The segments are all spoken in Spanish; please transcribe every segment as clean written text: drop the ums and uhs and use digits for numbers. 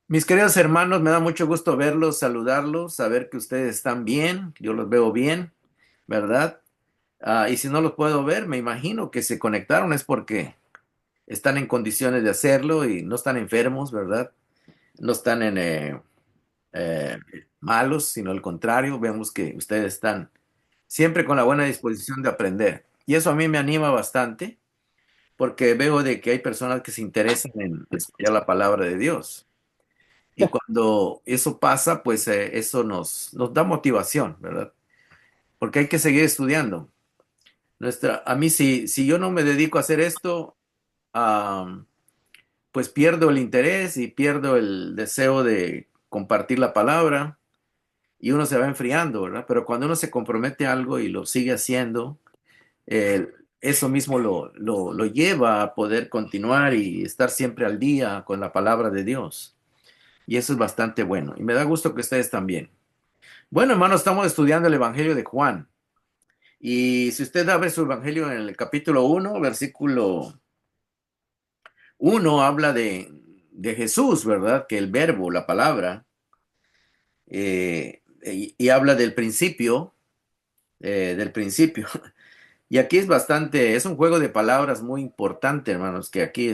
Mis queridos hermanos, me da mucho gusto verlos, saludarlos, saber que ustedes están bien, yo los veo bien, ¿verdad? Y si no los puedo ver, me imagino que se conectaron es porque están en condiciones de hacerlo y no están enfermos, ¿verdad? No están eh, malos, sino al contrario, vemos que ustedes están siempre con la buena disposición de aprender. Y eso a mí me anima bastante porque veo de que hay personas que se interesan en estudiar la palabra de Dios. Y cuando eso pasa, pues eso nos da motivación, ¿verdad? Porque hay que seguir estudiando. A mí, si yo no me dedico a hacer esto, am, pues pierdo el interés y pierdo el deseo de compartir la palabra y uno se va enfriando, ¿verdad? Pero cuando uno se compromete a algo y lo sigue haciendo, eh, eso mismo lo lleva a poder continuar y estar siempre al día con la palabra de Dios. Y eso es bastante bueno. Y me da gusto que ustedes también. Bueno, hermano, estamos estudiando el Evangelio de Juan. Y si usted abre su Evangelio en el capítulo 1, versículo 1, habla de Jesús, ¿verdad? Que el verbo, la palabra, y habla del principio, del principio. Y aquí es bastante, es un juego de palabras muy importante, hermanos, que aquí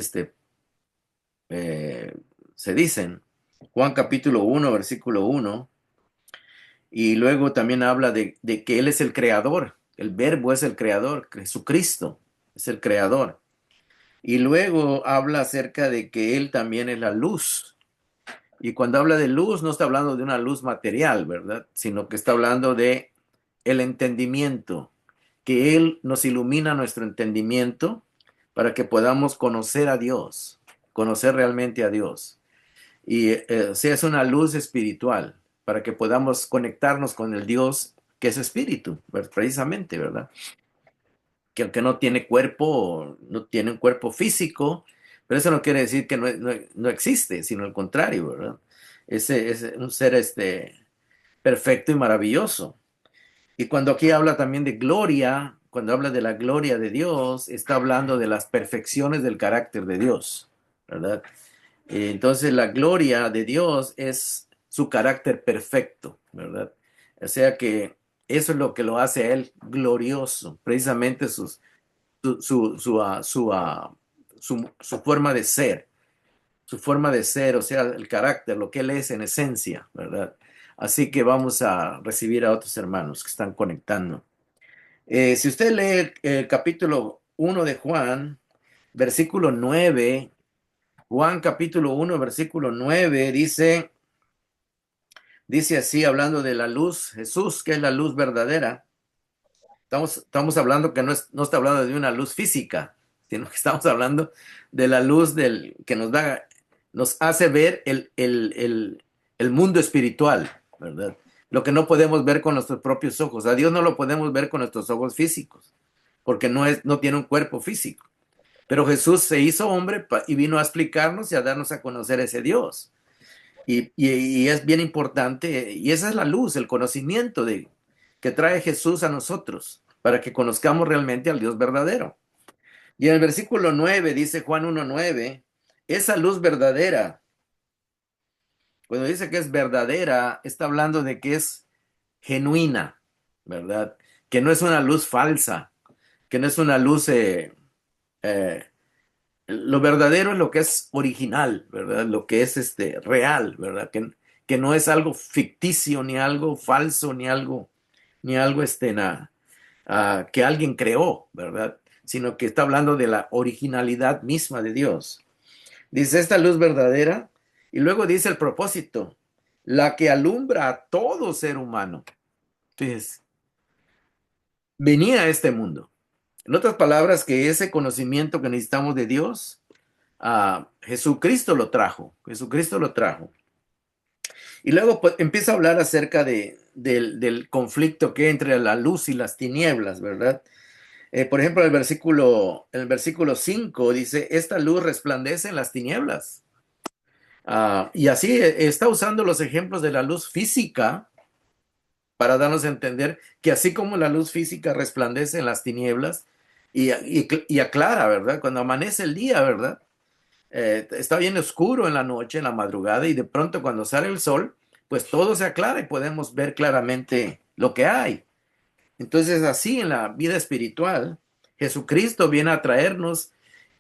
eh, se dicen. Juan capítulo 1, versículo 1. Y luego también habla de que Él es el creador, el verbo es el creador, Jesucristo es el creador. Y luego habla acerca de que Él también es la luz. Y cuando habla de luz, no está hablando de una luz material, ¿verdad? Sino que está hablando de el entendimiento, que Él nos ilumina nuestro entendimiento para que podamos conocer a Dios, conocer realmente a Dios. Y o sea, es una luz espiritual para que podamos conectarnos con el Dios que es espíritu, precisamente, ¿verdad? Que aunque no tiene cuerpo, no tiene un cuerpo físico, pero eso no quiere decir que no existe, sino al contrario, ¿verdad? Ese es un ser perfecto y maravilloso. Y cuando aquí habla también de gloria, cuando habla de la gloria de Dios, está hablando de las perfecciones del carácter de Dios, ¿verdad? Entonces la gloria de Dios es su carácter perfecto, ¿verdad? O sea que eso es lo que lo hace a él glorioso, precisamente su forma de ser, o sea, el carácter, lo que él es en esencia, ¿verdad? Así que vamos a recibir a otros hermanos que están conectando. Si usted lee el capítulo 1 de Juan, versículo 9, Juan capítulo 1, versículo 9 dice así, hablando de la luz, Jesús, que es la luz verdadera. Estamos hablando que no está hablando de una luz física, sino que estamos hablando de la luz que nos hace ver el mundo espiritual, ¿verdad? Lo que no podemos ver con nuestros propios ojos. A Dios no lo podemos ver con nuestros ojos físicos, porque no tiene un cuerpo físico. Pero Jesús se hizo hombre y vino a explicarnos y a darnos a conocer ese Dios. Y es bien importante, y esa es la luz, el conocimiento que trae Jesús a nosotros, para que conozcamos realmente al Dios verdadero. Y en el versículo 9 dice Juan 1:9, esa luz verdadera, cuando dice que es verdadera, está hablando de que es genuina, ¿verdad? Que no es una luz falsa, que no es una luz eh, lo verdadero es lo que es original, ¿verdad? Lo que es real, ¿verdad? Que no es algo ficticio, ni algo falso, ni algo que alguien creó, ¿verdad? Sino que está hablando de la originalidad misma de Dios. Dice esta luz verdadera, y luego dice el propósito, la que alumbra a todo ser humano. Entonces, venía a este mundo. En otras palabras, que ese conocimiento que necesitamos de Dios, Jesucristo lo trajo, Jesucristo lo trajo. Y luego pues, empieza a hablar acerca del conflicto que hay entre la luz y las tinieblas, ¿verdad? Por ejemplo, el versículo 5 dice, esta luz resplandece en las tinieblas. Y así está usando los ejemplos de la luz física para darnos a entender que así como la luz física resplandece en las tinieblas y aclara, ¿verdad? Cuando amanece el día, ¿verdad? está bien oscuro en la noche, en la madrugada, y de pronto cuando sale el sol, pues todo se aclara y podemos ver claramente lo que hay. Entonces, así en la vida espiritual, Jesucristo viene a traernos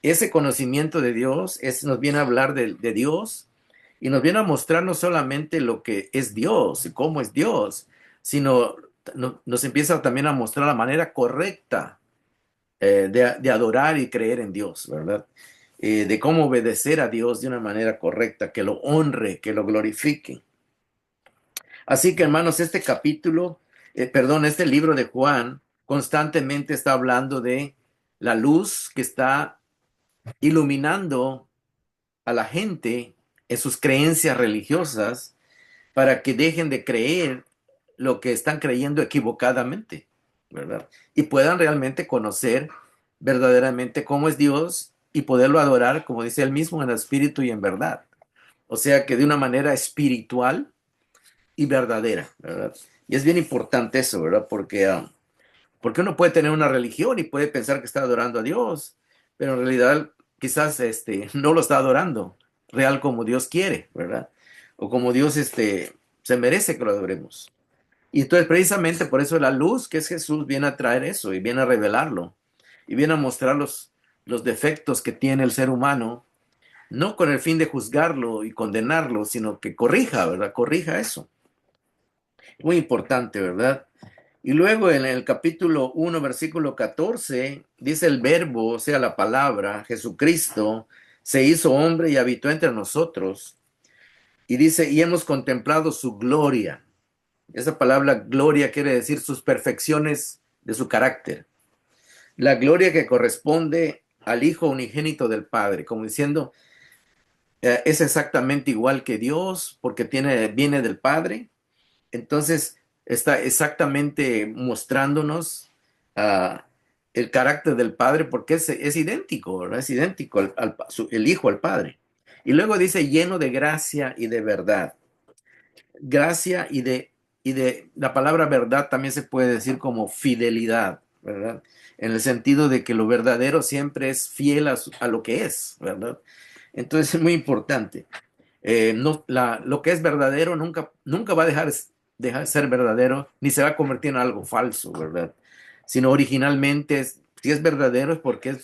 ese conocimiento de Dios, nos viene a hablar de Dios y nos viene a mostrar no solamente lo que es Dios y cómo es Dios, sino nos empieza también a mostrar la manera correcta de adorar y creer en Dios, ¿verdad? De cómo obedecer a Dios de una manera correcta, que lo honre, que lo glorifique. Así que, hermanos, este libro de Juan constantemente está hablando de la luz que está iluminando a la gente en sus creencias religiosas para que dejen de creer lo que están creyendo equivocadamente, ¿verdad? Y puedan realmente conocer verdaderamente cómo es Dios y poderlo adorar, como dice él mismo, en espíritu y en verdad. O sea que de una manera espiritual y verdadera, ¿verdad? Y es bien importante eso, ¿verdad? Porque uno puede tener una religión y puede pensar que está adorando a Dios, pero en realidad quizás no lo está adorando real como Dios quiere, ¿verdad? O como Dios se merece que lo adoremos. Y entonces precisamente por eso la luz que es Jesús viene a traer eso y viene a revelarlo y viene a mostrar los defectos que tiene el ser humano, no con el fin de juzgarlo y condenarlo, sino que corrija, ¿verdad? Corrija eso. Muy importante, ¿verdad? Y luego en el capítulo 1, versículo 14, dice el verbo, o sea, la palabra, Jesucristo, se hizo hombre y habitó entre nosotros. Y dice, y hemos contemplado su gloria. Esa palabra gloria quiere decir sus perfecciones de su carácter. La gloria que corresponde al Hijo unigénito del Padre, como diciendo, es exactamente igual que Dios porque viene del Padre. Entonces, está exactamente mostrándonos uh, el carácter del Padre porque es idéntico, ¿verdad? Es idéntico el Hijo al Padre. Y luego dice lleno de gracia y de verdad. Gracia y de la palabra verdad también se puede decir como fidelidad, ¿verdad? En el sentido de que lo verdadero siempre es fiel a lo que es, ¿verdad? Entonces es muy importante. No, lo que es verdadero nunca va a dejar de ser verdadero, ni se va a convertir en algo falso, ¿verdad? Sino originalmente, si es verdadero es porque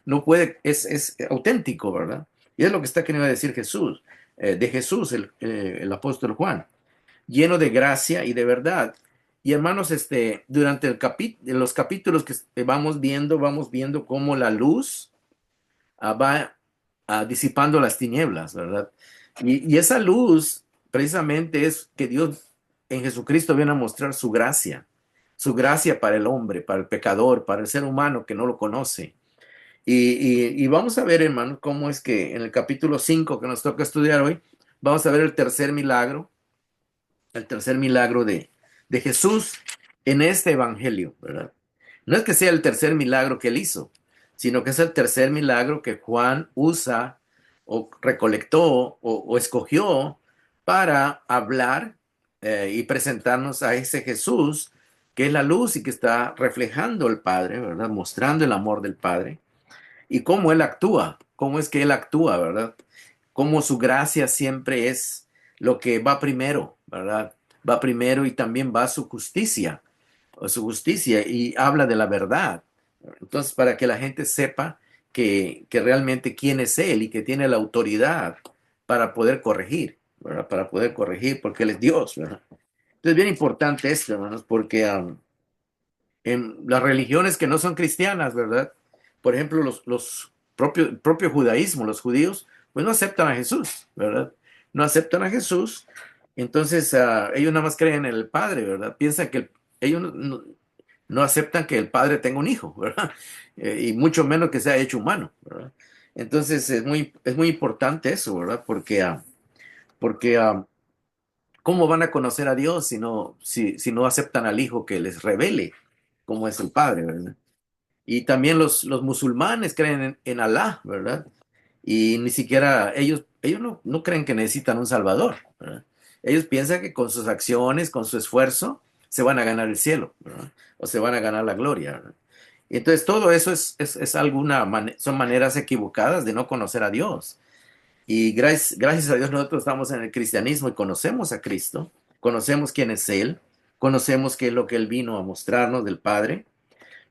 no puede, es auténtico, ¿verdad? Y es lo que está queriendo decir Jesús, de Jesús, el apóstol Juan, lleno de gracia y de verdad. Y hermanos, durante los capítulos que vamos viendo cómo la luz va disipando las tinieblas, ¿verdad? Y esa luz precisamente es que Dios en Jesucristo viene a mostrar su gracia para el hombre, para el pecador, para el ser humano que no lo conoce. Y vamos a ver, hermano, cómo es que en el capítulo 5 que nos toca estudiar hoy, vamos a ver el tercer milagro de Jesús en este evangelio, ¿verdad? No es que sea el tercer milagro que él hizo, sino que es el tercer milagro que Juan usa o recolectó o escogió para hablar y presentarnos a ese Jesús que es la luz y que está reflejando el Padre, ¿verdad? Mostrando el amor del Padre y cómo él actúa, cómo es que él actúa, ¿verdad? Cómo su gracia siempre es lo que va primero, ¿verdad? Va primero y también va su justicia y habla de la verdad. Entonces, para que la gente sepa que realmente quién es él y que tiene la autoridad para poder corregir, ¿verdad? Para poder corregir, porque él es Dios, ¿verdad? Entonces, bien importante esto, hermanos, porque en las religiones que no son cristianas, ¿verdad? Por ejemplo, el propio judaísmo, los judíos, pues no aceptan a Jesús, ¿verdad? No aceptan a Jesús, entonces ellos nada más creen en el Padre, ¿verdad? Piensan que ellos no aceptan que el Padre tenga un hijo, ¿verdad? Y mucho menos que sea hecho humano, ¿verdad? Entonces es muy importante eso, ¿verdad? Porque ¿cómo van a conocer a Dios si no aceptan al Hijo que les revele cómo es el Padre, ¿verdad? Y también los musulmanes creen en Alá, ¿verdad? Y ni siquiera ellos no creen que necesitan un Salvador, ¿verdad? Ellos piensan que con sus acciones, con su esfuerzo, se van a ganar el cielo, ¿verdad? O se van a ganar la gloria, ¿verdad? Y entonces todo eso son maneras equivocadas de no conocer a Dios. Y gracias a Dios nosotros estamos en el cristianismo y conocemos a Cristo, conocemos quién es Él, conocemos qué es lo que Él vino a mostrarnos del Padre,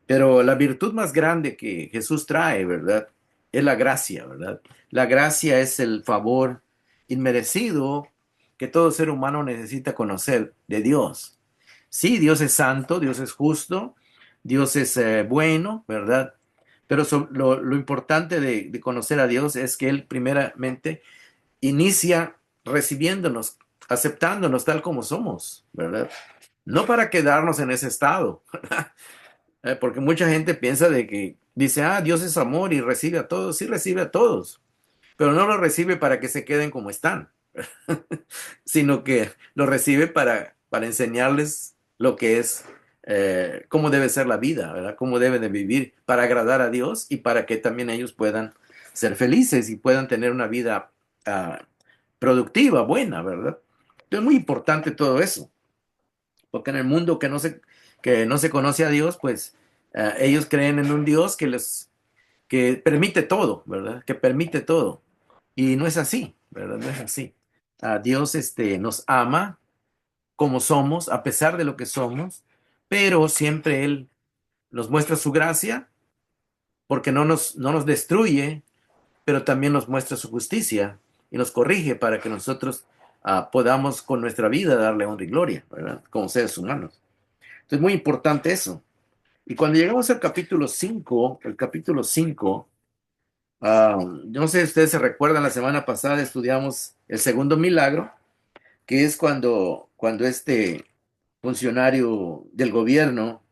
pero la virtud más grande que Jesús trae, ¿verdad? Es la gracia, ¿verdad? La gracia es el favor inmerecido que todo ser humano necesita conocer de Dios. Sí, Dios es santo, Dios es justo, Dios es bueno, ¿verdad? Pero lo importante de conocer a Dios es que Él primeramente inicia recibiéndonos, aceptándonos tal como somos, ¿verdad? No para quedarnos en ese estado, porque mucha gente piensa de que dice, ah, Dios es amor y recibe a todos, sí recibe a todos, pero no lo recibe para que se queden como están, sino que lo recibe para enseñarles lo que es, cómo debe ser la vida, ¿verdad? Cómo deben de vivir para agradar a Dios y para que también ellos puedan ser felices y puedan tener una vida productiva, buena, ¿verdad? Entonces es muy importante todo eso, porque en el mundo que no se conoce a Dios, pues ellos creen en un Dios que permite todo, ¿verdad? Que permite todo. Y no es así, ¿verdad? No es así. Dios nos ama como somos, a pesar de lo que somos, pero siempre Él nos muestra su gracia, porque no nos destruye, pero también nos muestra su justicia y nos corrige para que nosotros podamos con nuestra vida darle honra y gloria, ¿verdad? Como seres humanos. Entonces, muy importante eso. Y cuando llegamos al capítulo 5, el capítulo 5, yo no sé si ustedes se recuerdan, la semana pasada estudiamos el segundo milagro, que es cuando este funcionario del gobierno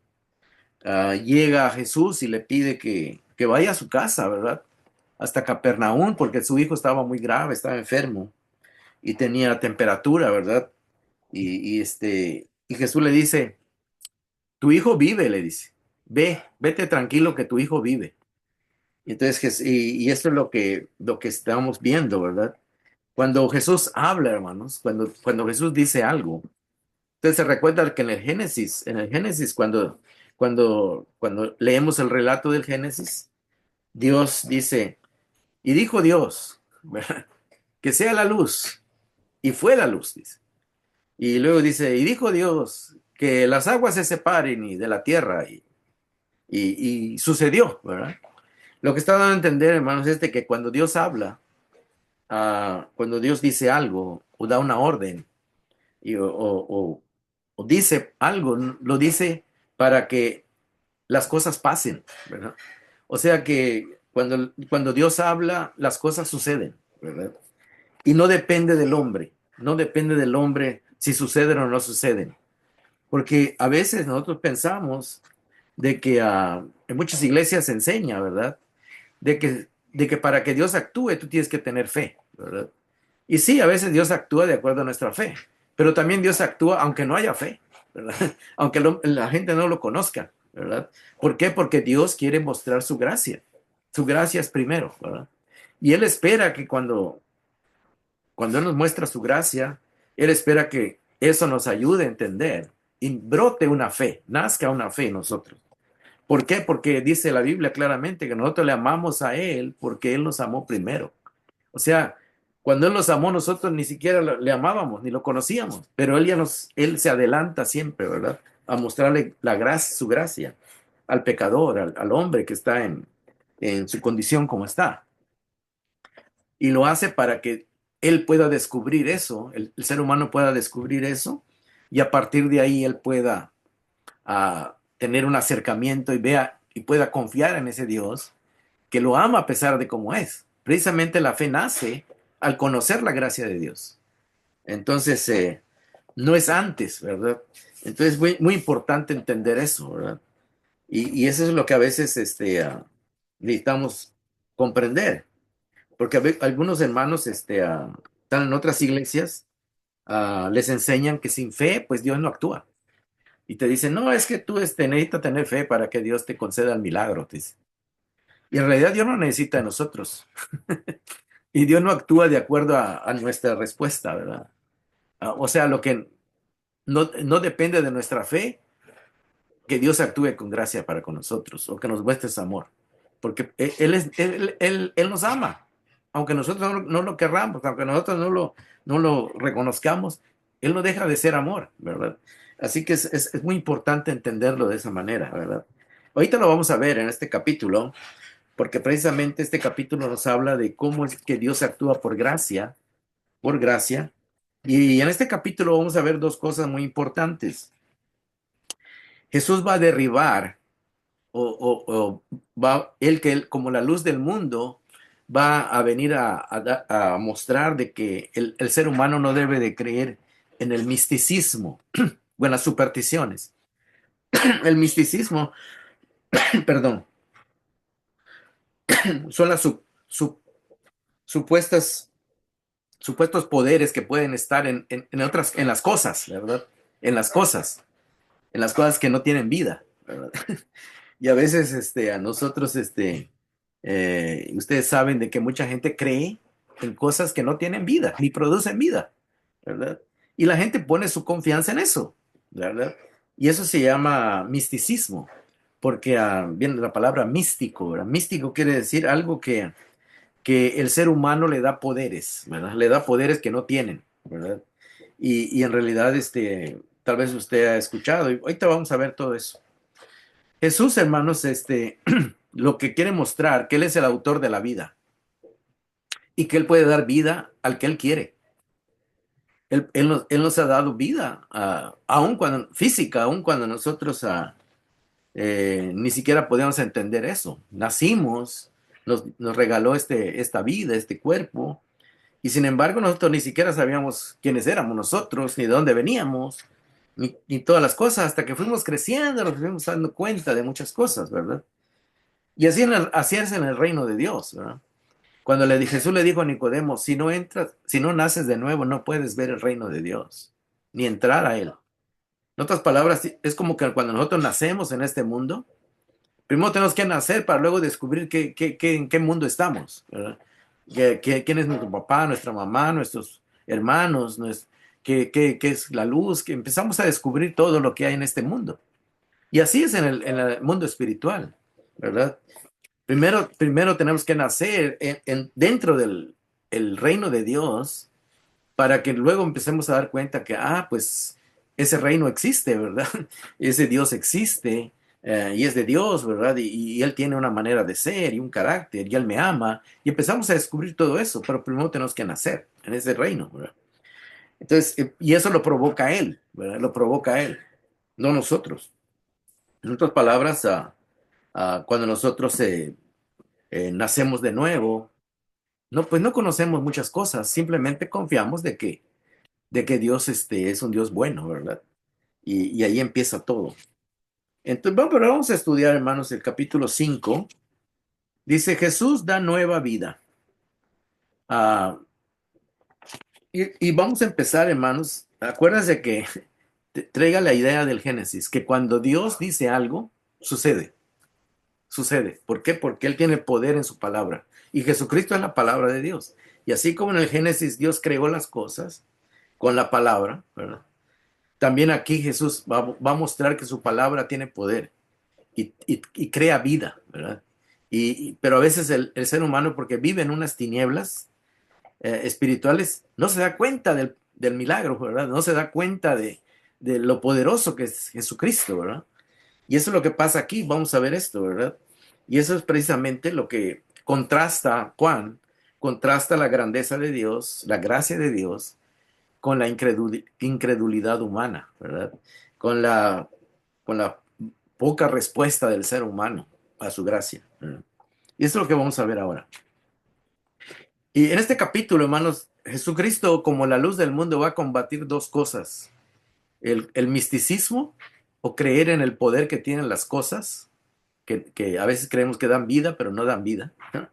llega a Jesús y le pide que vaya a su casa, ¿verdad? Hasta Capernaum, porque su hijo estaba muy grave, estaba enfermo y tenía temperatura, ¿verdad? Y Jesús le dice, tu hijo vive, le dice, vete tranquilo que tu hijo vive. Y entonces, y esto es lo que estamos viendo, ¿verdad? Cuando Jesús habla, hermanos, cuando Jesús dice algo, entonces se recuerda que en el Génesis, cuando leemos el relato del Génesis, Dios dice, y dijo Dios, ¿verdad? Que sea la luz, y fue la luz, dice. Y luego dice, y dijo Dios, que las aguas se separen y de la tierra, y sucedió, ¿verdad? Lo que está dando a entender, hermanos, es de que cuando Dios habla, cuando Dios dice algo, o da una orden, o dice algo, lo dice para que las cosas pasen, ¿verdad? O sea que cuando Dios habla, las cosas suceden, ¿verdad? Y no depende del hombre, no depende del hombre si suceden o no suceden. Porque a veces nosotros pensamos de que en muchas iglesias se enseña, ¿verdad? De que para que Dios actúe tú tienes que tener fe, ¿verdad? Y sí, a veces Dios actúa de acuerdo a nuestra fe, pero también Dios actúa aunque no haya fe, ¿verdad? Aunque la gente no lo conozca, ¿verdad? ¿Por qué? Porque Dios quiere mostrar su gracia. Su gracia es primero, ¿verdad? Y Él espera que cuando Él nos muestra su gracia, Él espera que eso nos ayude a entender y brote una fe, nazca una fe en nosotros. ¿Por qué? Porque dice la Biblia claramente que nosotros le amamos a Él porque Él nos amó primero. O sea, cuando Él nos amó, nosotros ni siquiera le amábamos, ni lo conocíamos, pero Él se adelanta siempre, ¿verdad? A mostrarle la gracia, su gracia al pecador, al hombre que está en su condición como está. Y lo hace para que Él pueda descubrir eso, el ser humano pueda descubrir eso, y a partir de ahí Él pueda tener un acercamiento y vea y pueda confiar en ese Dios que lo ama a pesar de cómo es. Precisamente la fe nace al conocer la gracia de Dios. Entonces, no es antes, ¿verdad? Entonces, muy, muy importante entender eso, ¿verdad? Y eso es lo que a veces necesitamos comprender, porque algunos hermanos están en otras iglesias, les enseñan que sin fe, pues Dios no actúa. Y te dicen, no, es que tú necesitas tener fe para que Dios te conceda el milagro. Te dice. Y en realidad Dios no necesita de nosotros. Y Dios no actúa de acuerdo a nuestra respuesta, ¿verdad? O sea, lo que no depende de nuestra fe, que Dios actúe con gracia para con nosotros o que nos muestre su amor. Porque Él nos ama. Aunque nosotros no lo querramos, aunque nosotros no lo reconozcamos, Él no deja de ser amor, ¿verdad? Así que es muy importante entenderlo de esa manera, ¿verdad? Ahorita lo vamos a ver en este capítulo, porque precisamente este capítulo nos habla de cómo es que Dios actúa por gracia, por gracia. Y en este capítulo vamos a ver dos cosas muy importantes. Jesús va a derribar o va él que él, como la luz del mundo va a venir a mostrar de que el ser humano no debe de creer en el misticismo o en las supersticiones. El misticismo, perdón, son las supuestas, supuestos poderes que pueden estar en otras, en las cosas, ¿verdad? En las cosas, en las cosas que no tienen vida, ¿verdad? Y a veces a nosotros, ustedes saben de que mucha gente cree en cosas que no tienen vida, ni producen vida, ¿verdad? Y la gente pone su confianza en eso, ¿verdad? Y eso se llama misticismo, porque viene la palabra místico, ¿verdad? Místico quiere decir algo que el ser humano le da poderes, ¿verdad? Le da poderes que no tienen, ¿verdad? Y en realidad, tal vez usted ha escuchado, y ahorita vamos a ver todo eso. Jesús, hermanos, lo que quiere mostrar, que Él es el autor de la vida y que Él puede dar vida al que Él quiere. Él nos ha dado vida, aun cuando, física, aun cuando nosotros ni siquiera podemos entender eso. Nacimos, nos regaló esta vida, este cuerpo, y sin embargo nosotros ni siquiera sabíamos quiénes éramos nosotros, ni de dónde veníamos, ni todas las cosas, hasta que fuimos creciendo, nos fuimos dando cuenta de muchas cosas, ¿verdad? Y así es en el reino de Dios, ¿verdad? Cuando Jesús le dijo a Nicodemo, si no entras, si no naces de nuevo, no puedes ver el reino de Dios, ni entrar a él. En otras palabras, es como que cuando nosotros nacemos en este mundo, primero tenemos que nacer para luego descubrir en qué mundo estamos, ¿verdad? Quién es nuestro papá, nuestra mamá, nuestros hermanos, qué es la luz, que empezamos a descubrir todo lo que hay en este mundo. Y así es en el mundo espiritual, ¿verdad? Primero tenemos que nacer dentro del el reino de Dios para que luego empecemos a dar cuenta que, pues ese reino existe, ¿verdad? Ese Dios existe y es de Dios, ¿verdad? Y Él tiene una manera de ser y un carácter y Él me ama y empezamos a descubrir todo eso, pero primero tenemos que nacer en ese reino, ¿verdad? Entonces, y eso lo provoca Él, ¿verdad? Lo provoca Él, no nosotros. En otras palabras, cuando nosotros nacemos de nuevo, no, pues no conocemos muchas cosas, simplemente confiamos de que Dios es un Dios bueno, ¿verdad? Y ahí empieza todo. Entonces, bueno, pero vamos a estudiar, hermanos, el capítulo 5. Dice, Jesús da nueva vida. Ah, y vamos a empezar, hermanos. Acuérdense que traiga la idea del Génesis, que cuando Dios dice algo, sucede. Sucede. ¿Por qué? Porque Él tiene poder en su palabra. Y Jesucristo es la palabra de Dios. Y así como en el Génesis Dios creó las cosas con la palabra, ¿verdad? También aquí Jesús va a mostrar que su palabra tiene poder y crea vida, ¿verdad? Pero a veces el ser humano, porque vive en unas tinieblas espirituales, no se da cuenta del milagro, ¿verdad? No se da cuenta de lo poderoso que es Jesucristo, ¿verdad? Y eso es lo que pasa aquí, vamos a ver esto, ¿verdad? Y eso es precisamente lo que contrasta Juan, contrasta la grandeza de Dios, la gracia de Dios, con la incredulidad humana, ¿verdad? Con la poca respuesta del ser humano a su gracia, ¿verdad? Y eso es lo que vamos a ver ahora. Y en este capítulo, hermanos, Jesucristo, como la luz del mundo, va a combatir dos cosas: el misticismo o creer en el poder que tienen las cosas, que a veces creemos que dan vida, pero no dan vida, ¿no?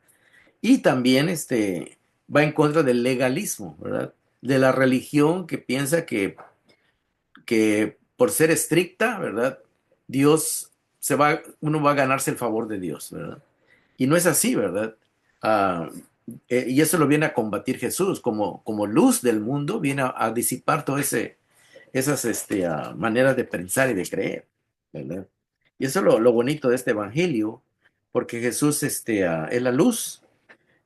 Y también va en contra del legalismo, ¿verdad? De la religión que piensa que por ser estricta, ¿verdad? Uno va a ganarse el favor de Dios, ¿verdad? Y no es así, ¿verdad? Ah, y eso lo viene a combatir Jesús, como luz del mundo, viene a disipar todas esas maneras de pensar y de creer, ¿verdad? Y eso es lo bonito de este evangelio, porque Jesús es la luz.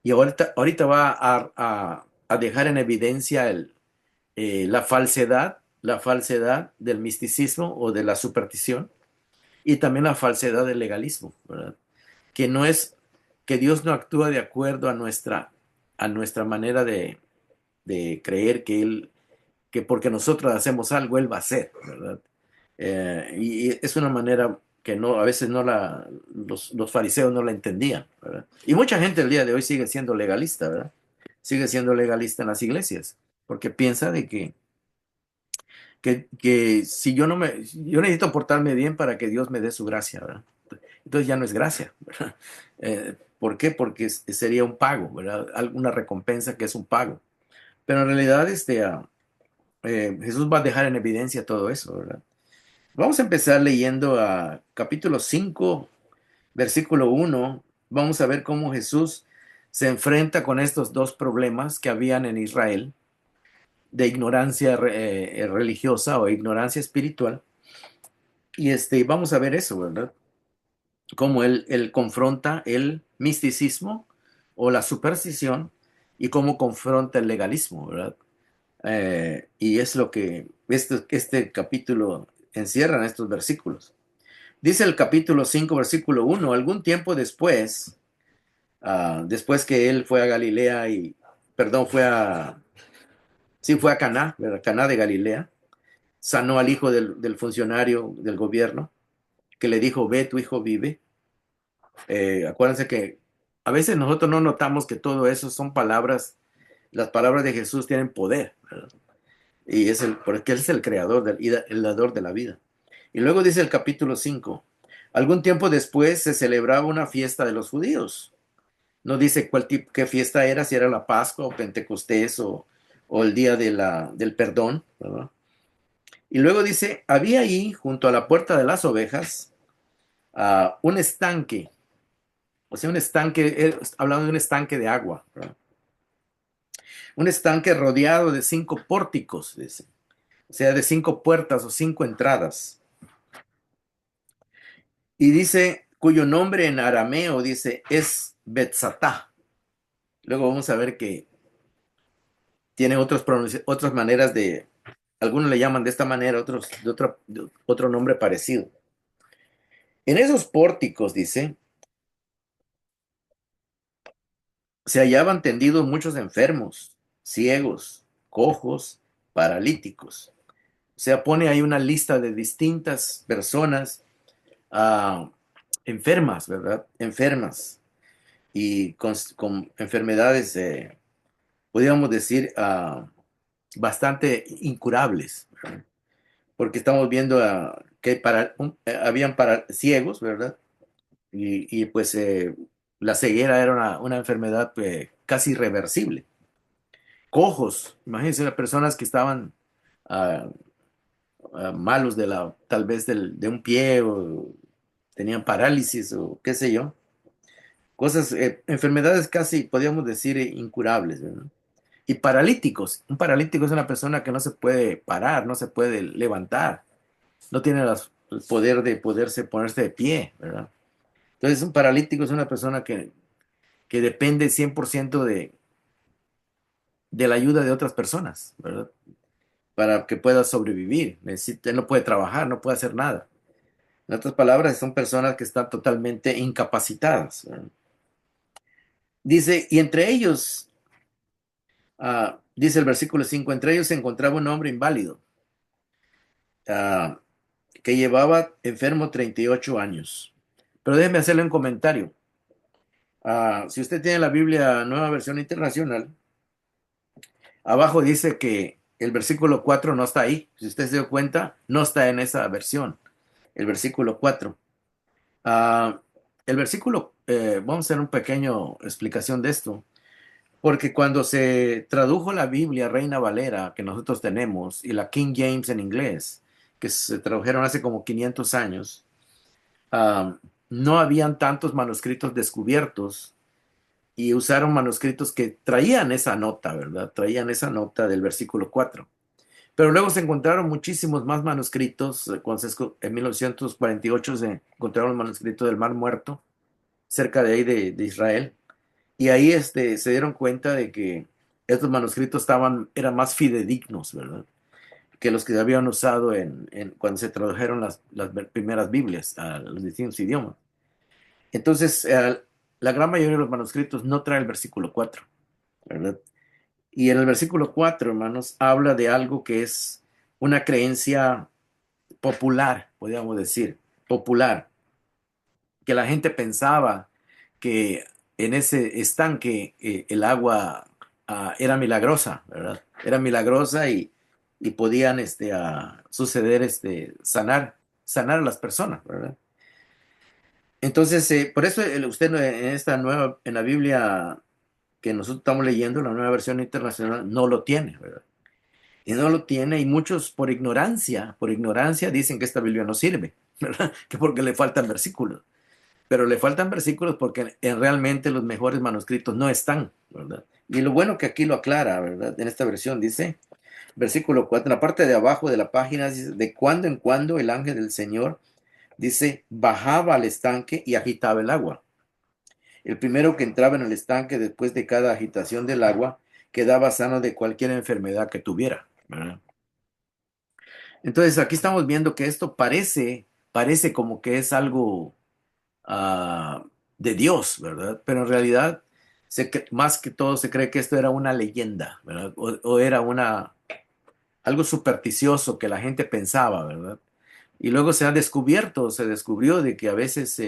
Y ahorita va a dejar en evidencia la falsedad del misticismo o de la superstición y también la falsedad del legalismo, ¿verdad? Que no es, que Dios no actúa de acuerdo a nuestra manera de creer que porque nosotros hacemos algo, Él va a hacer, ¿verdad? Y es una manera que no, a veces los fariseos no la entendían, ¿verdad? Y mucha gente el día de hoy sigue siendo legalista, ¿verdad? Sigue siendo legalista en las iglesias, porque piensa de que si yo necesito portarme bien para que Dios me dé su gracia, ¿verdad? Entonces ya no es gracia, ¿verdad? ¿Por qué? Porque sería un pago, ¿verdad? Alguna recompensa que es un pago. Pero en realidad Jesús va a dejar en evidencia todo eso, ¿verdad? Vamos a empezar leyendo a capítulo 5, versículo 1. Vamos a ver cómo Jesús se enfrenta con estos dos problemas que habían en Israel de ignorancia religiosa o ignorancia espiritual. Y vamos a ver eso, ¿verdad? Cómo él confronta el misticismo o la superstición y cómo confronta el legalismo, ¿verdad? Y es lo que este capítulo encierra en estos versículos. Dice el capítulo 5 versículo 1: algún tiempo después, después que él fue a Galilea perdón, sí, fue a Caná, ¿verdad? Caná de Galilea, sanó al hijo del funcionario del gobierno, que le dijo: ve, tu hijo vive. Acuérdense que a veces nosotros no notamos que todo eso son palabras, las palabras de Jesús tienen poder, ¿verdad? Y porque Él es el creador, el dador de la vida. Y luego dice el capítulo 5: algún tiempo después se celebraba una fiesta de los judíos. No dice qué fiesta era, si era la Pascua o Pentecostés o el día del perdón, ¿verdad? Y luego dice: había ahí, junto a la puerta de las ovejas, un estanque. O sea, un estanque, hablando de un estanque de agua, ¿verdad? Un estanque rodeado de 5 pórticos, dice. O sea, de 5 puertas o 5 entradas. Y dice, cuyo nombre en arameo dice es Betzatá. Luego vamos a ver que tiene otras maneras algunos le llaman de esta manera, otros de otro nombre parecido. En esos pórticos, dice, se hallaban tendidos muchos enfermos, ciegos, cojos, paralíticos. O sea, pone ahí una lista de distintas personas ah, enfermas, ¿verdad? Enfermas y con enfermedades, podríamos decir, bastante incurables, ¿verdad? Porque estamos viendo que habían ciegos, ¿verdad? Pues la ceguera era una enfermedad casi irreversible. Cojos, imagínense las personas que estaban ah, malos tal vez de un pie o tenían parálisis o qué sé yo. Cosas, enfermedades casi, podríamos decir, incurables, ¿verdad? Y paralíticos. Un paralítico es una persona que no se puede parar, no se puede levantar, no tiene el poder de ponerse de pie, ¿verdad? Entonces, un paralítico es una persona que depende 100% de la ayuda de otras personas, ¿verdad? Para que pueda sobrevivir. Él no puede trabajar, no puede hacer nada. En otras palabras, son personas que están totalmente incapacitadas, ¿verdad? Dice, y entre ellos, dice el versículo 5: entre ellos se encontraba un hombre inválido, ah, que llevaba enfermo 38 años. Pero déjeme hacerle un comentario. Si usted tiene la Biblia Nueva Versión Internacional, abajo dice que el versículo 4 no está ahí. Si usted se dio cuenta, no está en esa versión. El versículo 4. Ah, el versículo, vamos a hacer una pequeña explicación de esto. Porque cuando se tradujo la Biblia Reina Valera que nosotros tenemos y la King James en inglés, que se tradujeron hace como 500 años, ah, no habían tantos manuscritos descubiertos y usaron manuscritos que traían esa nota, ¿verdad? Traían esa nota del versículo 4. Pero luego se encontraron muchísimos más manuscritos. En 1948 se encontraron los manuscritos del Mar Muerto, cerca de ahí de Israel. Y ahí se dieron cuenta de que estos manuscritos eran más fidedignos, ¿verdad? Que los que se habían usado cuando se tradujeron las primeras Biblias a los distintos idiomas. Entonces, la gran mayoría de los manuscritos no trae el versículo 4, ¿verdad? Y en el versículo 4, hermanos, habla de algo que es una creencia popular, podríamos decir, popular, que la gente pensaba que en ese estanque el agua era milagrosa, ¿verdad? Era milagrosa y podían suceder, sanar a las personas, ¿verdad? Entonces, por eso usted en la Biblia que nosotros estamos leyendo, la nueva versión internacional, no lo tiene, ¿verdad? Y no lo tiene, y muchos por ignorancia dicen que esta Biblia no sirve, ¿verdad? Que porque le faltan versículos. Pero le faltan versículos porque realmente los mejores manuscritos no están, ¿verdad? Y lo bueno que aquí lo aclara, ¿verdad? En esta versión dice, versículo 4 en la parte de abajo de la página, dice, de cuando en cuando el ángel del Señor, dice, bajaba al estanque y agitaba el agua. El primero que entraba en el estanque después de cada agitación del agua quedaba sano de cualquier enfermedad que tuviera, ¿verdad? Entonces aquí estamos viendo que esto parece como que es algo ah, de Dios, ¿verdad? Pero en realidad, más que todo se cree que esto era una leyenda, ¿verdad? O era algo supersticioso que la gente pensaba, ¿verdad? Y luego se descubrió de que a veces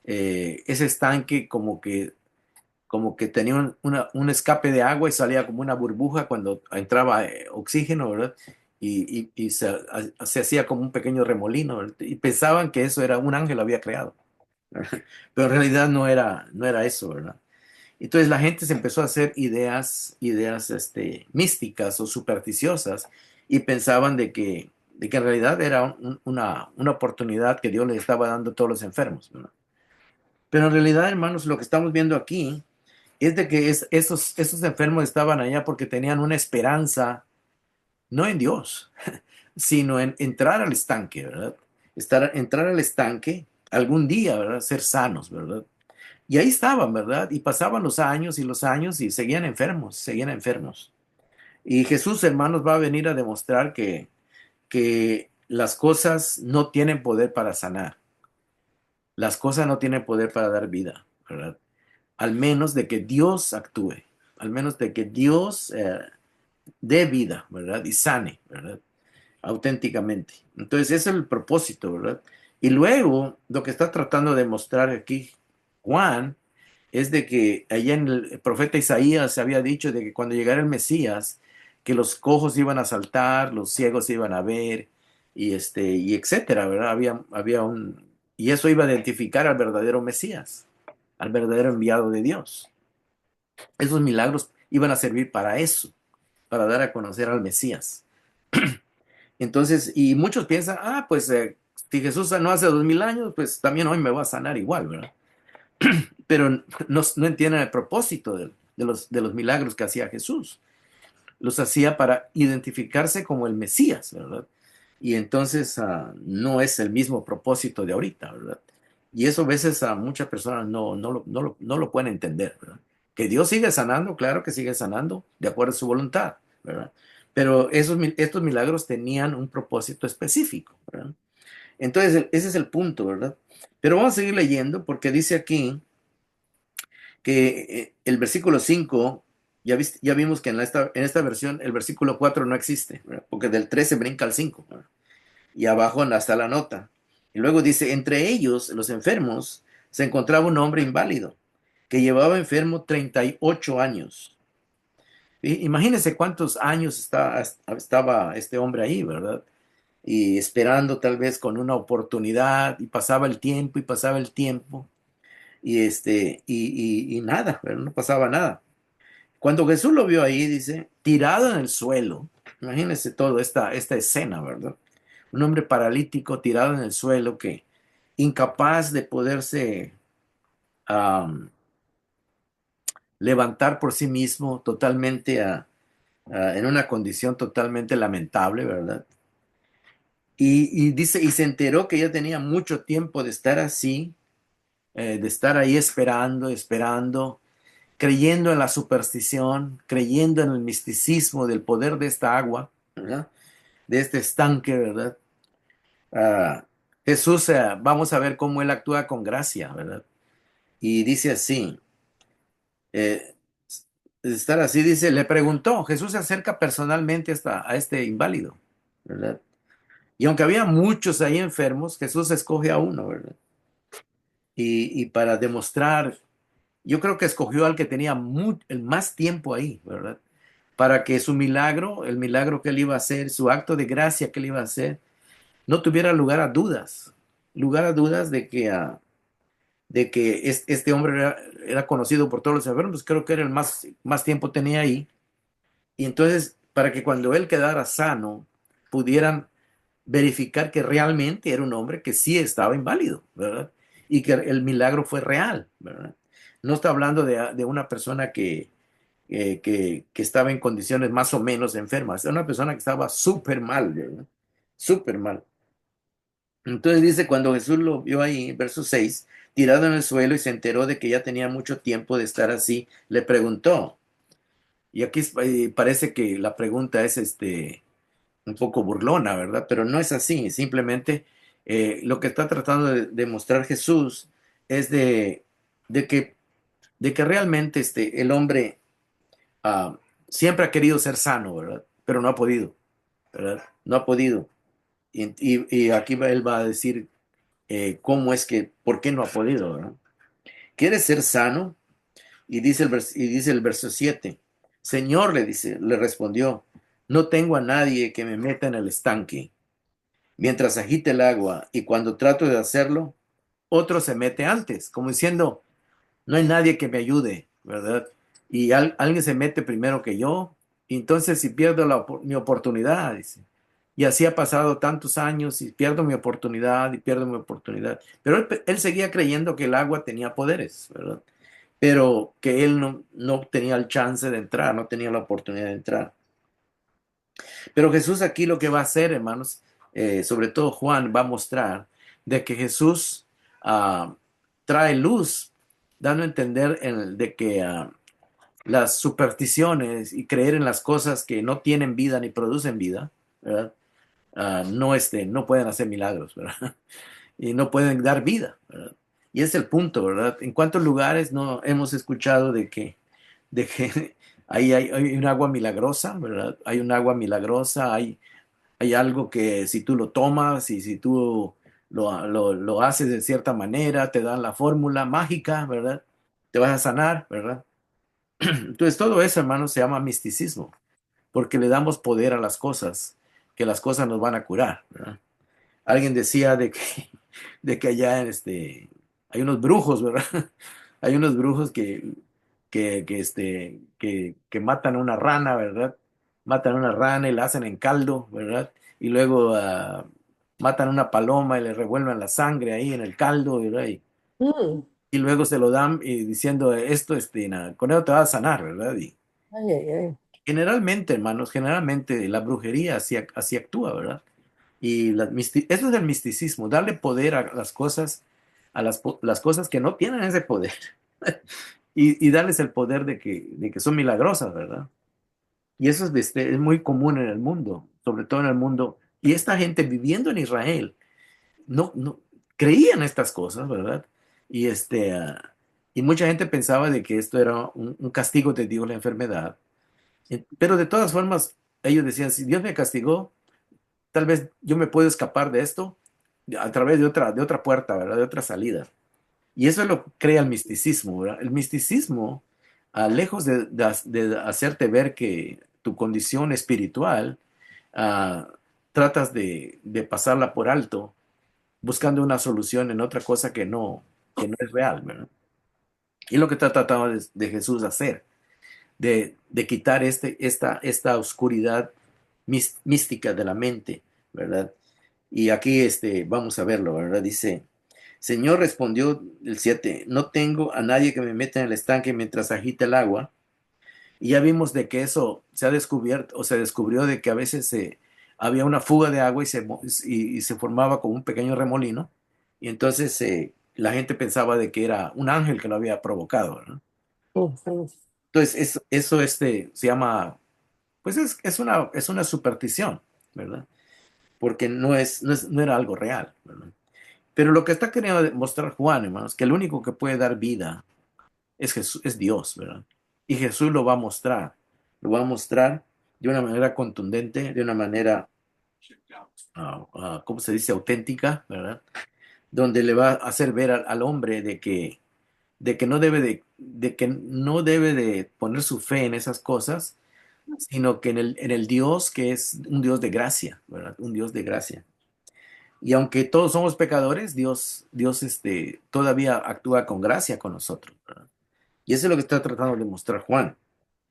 ese estanque como que tenía un escape de agua y salía como una burbuja cuando entraba oxígeno, ¿verdad? Y se hacía como un pequeño remolino, ¿verdad? Y pensaban que eso era un ángel lo había creado. Pero en realidad no era eso, ¿verdad? Entonces la gente se empezó a hacer ideas místicas o supersticiosas y pensaban de que en realidad era una oportunidad que Dios les estaba dando a todos los enfermos, ¿verdad? Pero en realidad, hermanos, lo que estamos viendo aquí es de que esos enfermos estaban allá porque tenían una esperanza, no en Dios, sino en entrar al estanque, ¿verdad? Entrar al estanque algún día, ¿verdad? Ser sanos, ¿verdad? Y ahí estaban, ¿verdad? Y pasaban los años y seguían enfermos, seguían enfermos. Y Jesús, hermanos, va a venir a demostrar que las cosas no tienen poder para sanar. Las cosas no tienen poder para dar vida, ¿verdad? Al menos de que Dios actúe, al menos de que Dios dé vida, ¿verdad? Y sane, ¿verdad? Auténticamente. Entonces, ese es el propósito, ¿verdad? Y luego, lo que está tratando de mostrar aquí Juan es de que allá en el profeta Isaías se había dicho de que cuando llegara el Mesías, que los cojos iban a saltar, los ciegos iban a ver, y etcétera, ¿verdad? Y eso iba a identificar al verdadero Mesías, al verdadero enviado de Dios. Esos milagros iban a servir para eso, para dar a conocer al Mesías. Entonces, y muchos piensan, pues si Jesús sanó hace 2000 años, pues también hoy me va a sanar igual, ¿verdad? Pero no entienden el propósito de los milagros que hacía Jesús. Los hacía para identificarse como el Mesías, ¿verdad? Y entonces no es el mismo propósito de ahorita, ¿verdad? Y eso a veces a muchas personas no lo pueden entender, ¿verdad? Que Dios sigue sanando, claro que sigue sanando, de acuerdo a su voluntad, ¿verdad? Pero estos milagros tenían un propósito específico, ¿verdad? Entonces, ese es el punto, ¿verdad? Pero vamos a seguir leyendo porque dice aquí que el versículo 5 ya vimos que en esta versión el versículo 4 no existe, ¿verdad? Porque del 13 brinca al 5, ¿verdad? Y abajo está la nota. Y luego dice, entre ellos, los enfermos, se encontraba un hombre inválido que llevaba enfermo 38 años. Imagínense cuántos años estaba este hombre ahí, ¿verdad? Y esperando tal vez con una oportunidad, y pasaba el tiempo y pasaba el tiempo, y nada, pero no pasaba nada. Cuando Jesús lo vio ahí, dice, tirado en el suelo, imagínense toda esta escena, ¿verdad? Un hombre paralítico tirado en el suelo que incapaz de poderse am, levantar por sí mismo, totalmente en una condición totalmente lamentable, ¿verdad? Y dice, y se enteró que ya tenía mucho tiempo de estar así, de estar ahí esperando, esperando, creyendo en la superstición, creyendo en el misticismo del poder de esta agua, ¿verdad? De este estanque, ¿verdad? Ah, Jesús, vamos a ver cómo él actúa con gracia, ¿verdad? Y dice así, eh, estar así, dice, le preguntó, Jesús se acerca personalmente a este inválido, ¿verdad? Y aunque había muchos ahí enfermos, Jesús escoge a uno, ¿verdad? Y para demostrar, yo creo que escogió al que tenía el más tiempo ahí, ¿verdad? Para que su milagro, el milagro que él iba a hacer, su acto de gracia que él iba a hacer, no tuviera lugar a dudas de que este hombre era conocido por todos los enfermos, creo que era el más tiempo tenía ahí, y entonces para que cuando él quedara sano, pudieran verificar que realmente era un hombre que sí estaba inválido, ¿verdad? Y que el milagro fue real, ¿verdad? No está hablando de una persona que estaba en condiciones más o menos enfermas, era una persona que estaba súper mal, ¿verdad? Súper mal. Entonces dice, cuando Jesús lo vio ahí, verso 6 tirado en el suelo y se enteró de que ya tenía mucho tiempo de estar así, le preguntó, y aquí parece que la pregunta es un poco burlona, ¿verdad? Pero no es así, simplemente lo que está tratando de mostrar Jesús es de que, de que realmente el hombre ah, siempre ha querido ser sano, ¿verdad? Pero no ha podido, ¿verdad? No ha podido. Y aquí él va a decir cómo es que, por qué no ha podido, ¿verdad? ¿Quieres ser sano? Y dice el verso 7, Señor, le dice, le respondió, no tengo a nadie que me meta en el estanque mientras agite el agua, y cuando trato de hacerlo, otro se mete antes, como diciendo, no hay nadie que me ayude, ¿verdad? Y alguien se mete primero que yo, y entonces si pierdo mi oportunidad, dice. Y así ha pasado tantos años y pierdo mi oportunidad y pierdo mi oportunidad. Pero él seguía creyendo que el agua tenía poderes, ¿verdad? Pero que él no tenía el chance de entrar, no tenía la oportunidad de entrar. Pero Jesús aquí lo que va a hacer, hermanos, sobre todo Juan va a mostrar de que Jesús ah, trae luz, dando a entender de que las supersticiones y creer en las cosas que no tienen vida ni producen vida, ¿verdad? No pueden hacer milagros, ¿verdad? Y no pueden dar vida, ¿verdad? Y es el punto, ¿verdad? ¿En cuántos lugares no hemos escuchado de que ahí hay un agua milagrosa, ¿verdad? Hay un agua milagrosa, hay algo que si tú lo tomas y si tú lo haces de cierta manera, te dan la fórmula mágica, ¿verdad? Te vas a sanar, ¿verdad? Entonces todo eso, hermano, se llama misticismo, porque le damos poder a las cosas, que las cosas nos van a curar, ¿verdad? Alguien decía de que allá hay unos brujos, ¿verdad? Hay unos brujos que matan a una rana, ¿verdad? Matan a una rana y la hacen en caldo, ¿verdad? Y luego matan a una paloma y le revuelven la sangre ahí en el caldo, ¿verdad? Mm. Y luego se lo dan y diciendo esto, con eso te va a sanar, ¿verdad? Y Ay, ay, ay. generalmente, hermanos, generalmente la brujería así actúa, ¿verdad? Y eso es el misticismo, darle poder a las cosas, las cosas que no tienen ese poder, y darles el poder de que son milagrosas, ¿verdad? Y eso es muy común en el mundo, sobre todo en el mundo. Y esta gente viviendo en Israel, no creían estas cosas, ¿verdad? Y, y mucha gente pensaba de que esto era un castigo de Dios, la enfermedad. Pero de todas formas, ellos decían, si Dios me castigó, tal vez yo me puedo escapar de esto a través de otra puerta, ¿verdad? De otra salida. Y eso es lo que crea el misticismo, ¿verdad? El misticismo, lejos de hacerte ver que tu condición espiritual, ah, tratas de pasarla por alto, buscando una solución en otra cosa que no es real, ¿verdad? Y lo que está tratando de Jesús hacer, de quitar esta oscuridad mística de la mente, ¿verdad? Y aquí vamos a verlo, ¿verdad? Dice, Señor, respondió el 7, no tengo a nadie que me meta en el estanque mientras agita el agua, Y ya vimos de que eso se ha descubierto o se descubrió de que a veces había una fuga de agua y se formaba como un pequeño remolino. Y entonces la gente pensaba de que era un ángel que lo había provocado, ¿no? Ujú. Entonces eso se llama, pues es una superstición, ¿verdad? Porque no era algo real, ¿verdad? Pero lo que está queriendo demostrar Juan, hermanos, que el único que puede dar vida es Jesús, es Dios, ¿verdad? Y Jesús lo va a mostrar de una manera contundente, de una manera, ¿cómo se dice? Auténtica, ¿verdad? Donde le va a hacer ver al hombre de que no debe de que no debe de poner su fe en esas cosas, sino que en el Dios que es un Dios de gracia, ¿verdad? Un Dios de gracia. Y aunque todos somos pecadores, Dios todavía actúa con gracia con nosotros, ¿verdad? Y eso es lo que está tratando de mostrar Juan.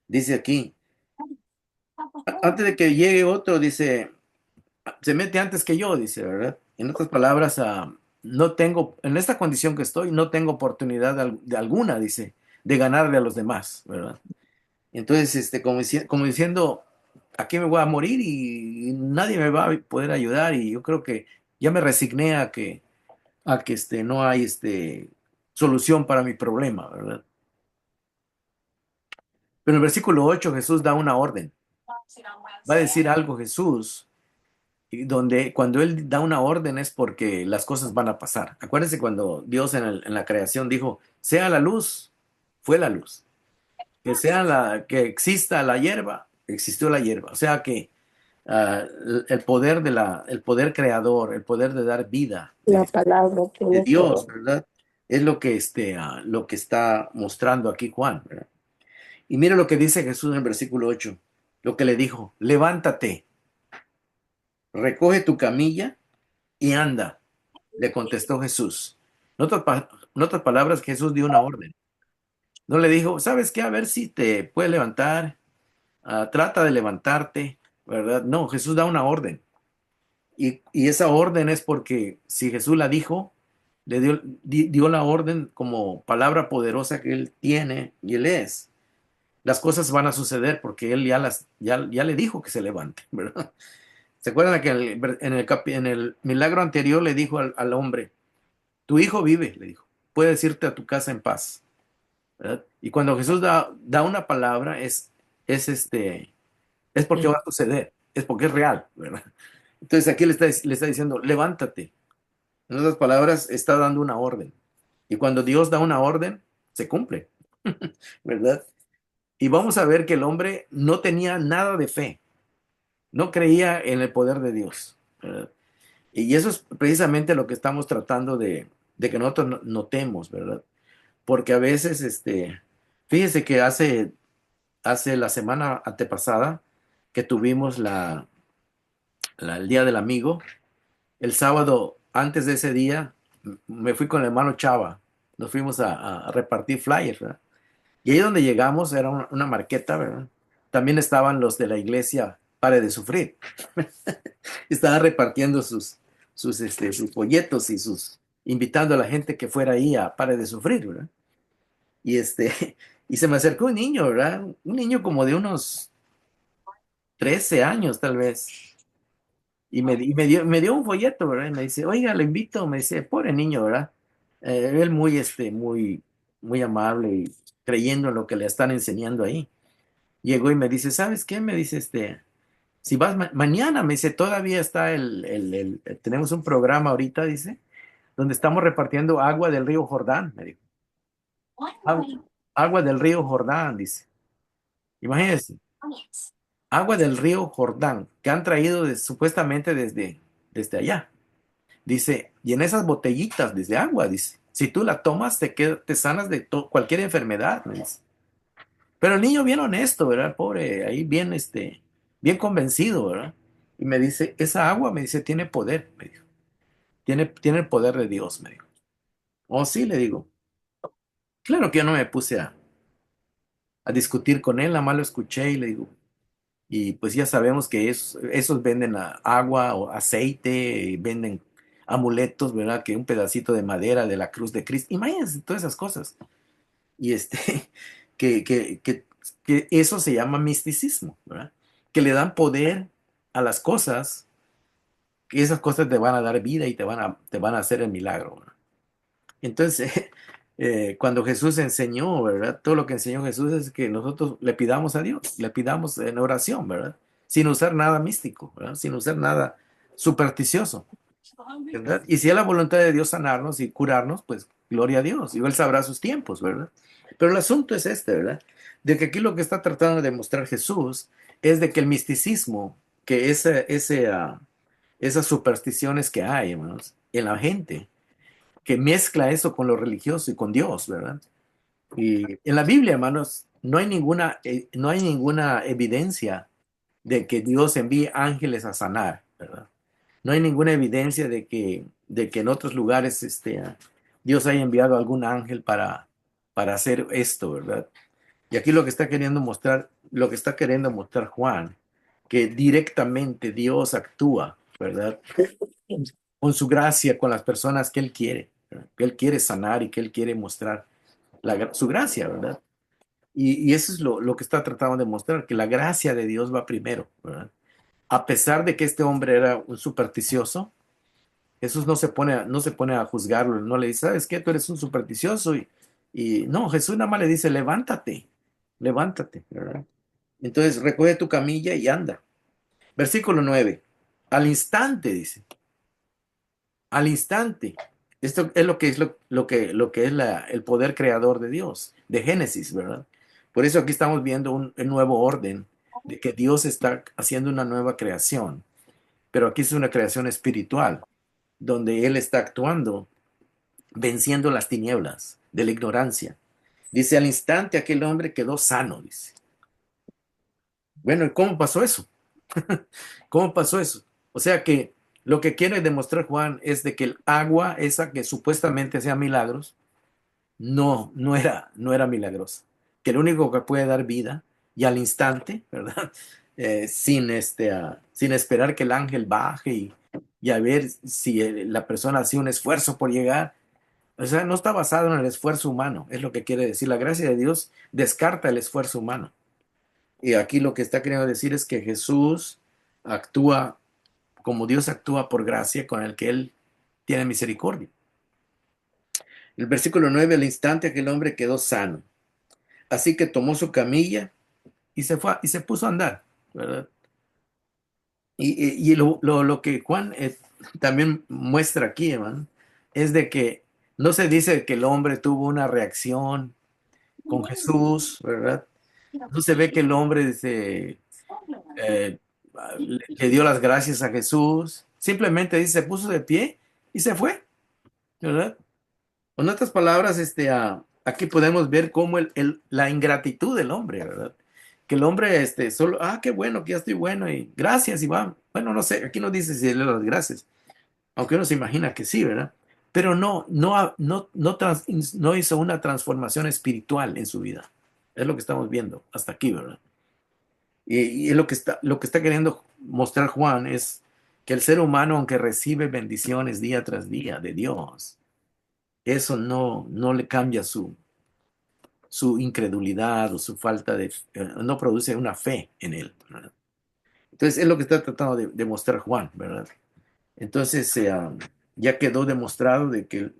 Dice aquí, antes de que llegue otro, dice, se mete antes que yo, dice, ¿verdad? En otras palabras, no tengo, en esta condición que estoy, no tengo oportunidad de alguna, dice, de ganarle a los demás, ¿verdad? Entonces, como diciendo, aquí me voy a morir y nadie me va a poder ayudar y yo creo que ya me resigné a que no hay solución para mi problema, ¿verdad? Pero en el versículo 8 Jesús da una orden. Va a decir algo Jesús, y donde cuando Él da una orden es porque las cosas van a pasar. Acuérdense cuando Dios en la creación dijo, sea la luz, fue la luz. Que exista la hierba, existió la hierba. O sea que el poder el poder creador, el poder de dar vida La palabra de tiene Dios, poder. ¿verdad? Es lo que está mostrando aquí Juan, ¿verdad? Y mira lo que dice Jesús en el versículo 8, lo que le dijo, levántate, recoge tu camilla y anda, le contestó Jesús. En otras palabras, Jesús dio una orden. No le dijo, ¿sabes qué? A ver si te puedes levantar, trata de levantarte, ¿verdad? No, Jesús da una orden. Y esa orden es porque si Jesús la dijo, dio la orden como palabra poderosa que Él tiene y Él es. Las cosas van a suceder porque Él ya le dijo que se levante, ¿verdad? ¿Se acuerdan que en el milagro anterior le dijo al hombre, tu hijo vive, le dijo, puedes irte a tu casa en paz, ¿verdad? Y cuando Jesús da una palabra, es, es porque va a suceder, es porque es real, ¿verdad? Entonces aquí le está diciendo, levántate. En otras palabras, está dando una orden. Y cuando Dios da una orden, se cumple, ¿verdad? Y vamos a ver que el hombre no tenía nada de fe, no creía en el poder de Dios, ¿verdad? Y eso es precisamente lo que estamos tratando de que nosotros notemos, ¿verdad? Porque a veces, fíjese que hace la semana antepasada que tuvimos el Día del Amigo, el sábado antes de ese día me fui con el hermano Chava, nos fuimos a repartir flyers, ¿verdad? Y ahí donde llegamos era una marqueta, ¿verdad? También estaban los de la iglesia Pare de Sufrir. Estaban repartiendo sus folletos invitando a la gente que fuera ahí a Pare de Sufrir, ¿verdad? Y y se me acercó un niño, ¿verdad? Un niño como de unos 13 años tal vez. Me dio un folleto, ¿verdad? Y me dice, oiga, le invito, me dice, pobre niño, ¿verdad? Él muy amable y creyendo en lo que le están enseñando ahí. Llegó y me dice, ¿sabes qué? Me dice, si vas mañana, me dice, todavía está tenemos un programa ahorita, dice, donde estamos repartiendo agua del río Jordán, me dijo. Agua, agua del río Jordán, dice. Imagínense, agua del río Jordán, que han traído supuestamente desde allá. Dice, y en esas botellitas desde agua, dice, si tú la tomas, te sanas de cualquier enfermedad, me dice. Pero el niño bien honesto, ¿verdad? Pobre, ahí bien, bien convencido, ¿verdad? Y me dice, esa agua, me dice, tiene poder, me dijo. Tiene el poder de Dios, me dijo. Oh, sí, le digo. Claro que yo no me puse a discutir con él, nada más lo escuché y le digo, y pues ya sabemos que esos venden agua o aceite, y venden amuletos, ¿verdad? Que un pedacito de madera de la cruz de Cristo. Imagínense todas esas cosas. Y que eso se llama misticismo, ¿verdad? Que le dan poder a las cosas, que esas cosas te van a dar vida y te van a hacer el milagro, ¿verdad? Entonces, cuando Jesús enseñó, ¿verdad? Todo lo que enseñó Jesús es que nosotros le pidamos a Dios, le pidamos en oración, ¿verdad? Sin usar nada místico, ¿verdad? Sin usar nada supersticioso, ¿verdad? Y si es la voluntad de Dios sanarnos y curarnos, pues gloria a Dios, y Él sabrá sus tiempos, ¿verdad? Pero el asunto es este, ¿verdad? De que aquí lo que está tratando de demostrar Jesús es de que el misticismo, que esas supersticiones que hay, hermanos, en la gente, que mezcla eso con lo religioso y con Dios, ¿verdad? Y en la Biblia, hermanos, no hay ninguna evidencia de que Dios envíe ángeles a sanar, ¿verdad? No hay ninguna evidencia de que en otros lugares Dios haya enviado algún ángel para hacer esto, ¿verdad? Y aquí lo que está queriendo mostrar, lo que está queriendo mostrar Juan, que directamente Dios actúa, ¿verdad? Con su gracia, con las personas que Él quiere, ¿verdad? Que Él quiere sanar y que Él quiere mostrar su gracia, ¿verdad? Y eso es lo que está tratando de mostrar, que la gracia de Dios va primero, ¿verdad? A pesar de que este hombre era un supersticioso, Jesús no se pone a juzgarlo, no le dice, ¿sabes qué? Tú eres un supersticioso. Y no, Jesús nada más le dice, levántate, levántate, ¿verdad? Entonces recoge tu camilla y anda. Versículo 9. Al instante, dice, al instante. Esto es lo que es el poder creador de Dios, de Génesis, ¿verdad? Por eso aquí estamos viendo un nuevo orden, de que Dios está haciendo una nueva creación, pero aquí es una creación espiritual, donde Él está actuando, venciendo las tinieblas de la ignorancia. Dice, al instante aquel hombre quedó sano, dice. Bueno, ¿y cómo pasó eso? ¿Cómo pasó eso? O sea que lo que quiere demostrar Juan es de que el agua, esa que supuestamente hacía milagros, no era milagrosa. Que el único que puede dar vida y al instante, ¿verdad? Sin esperar que el ángel baje y a ver si la persona hacía un esfuerzo por llegar. O sea, no está basado en el esfuerzo humano, es lo que quiere decir. La gracia de Dios descarta el esfuerzo humano. Y aquí lo que está queriendo decir es que Jesús actúa como Dios actúa por gracia con el que Él tiene misericordia. El versículo 9, al instante aquel hombre quedó sano. Así que tomó su camilla y se fue y se puso a andar, ¿verdad? Lo que Juan también muestra aquí, hermano, es de que no se dice que el hombre tuvo una reacción con Jesús, ¿verdad? No se ve que el hombre eh, le dio las gracias a Jesús. Simplemente dice, se puso de pie y se fue, ¿verdad? Con otras palabras, aquí podemos ver cómo la ingratitud del hombre, ¿verdad? Que el hombre, solo, qué bueno, que ya estoy bueno, y gracias, y va. Bueno, no sé, aquí no dice si le dio las gracias, aunque uno se imagina que sí, ¿verdad? Pero no hizo una transformación espiritual en su vida. Es lo que estamos viendo hasta aquí, ¿verdad? Y es lo que está queriendo mostrar Juan es que el ser humano, aunque recibe bendiciones día tras día de Dios, eso no le cambia su incredulidad o su falta no produce una fe en él, ¿verdad? Entonces es lo que está tratando de mostrar Juan, ¿verdad? Entonces ya quedó demostrado de que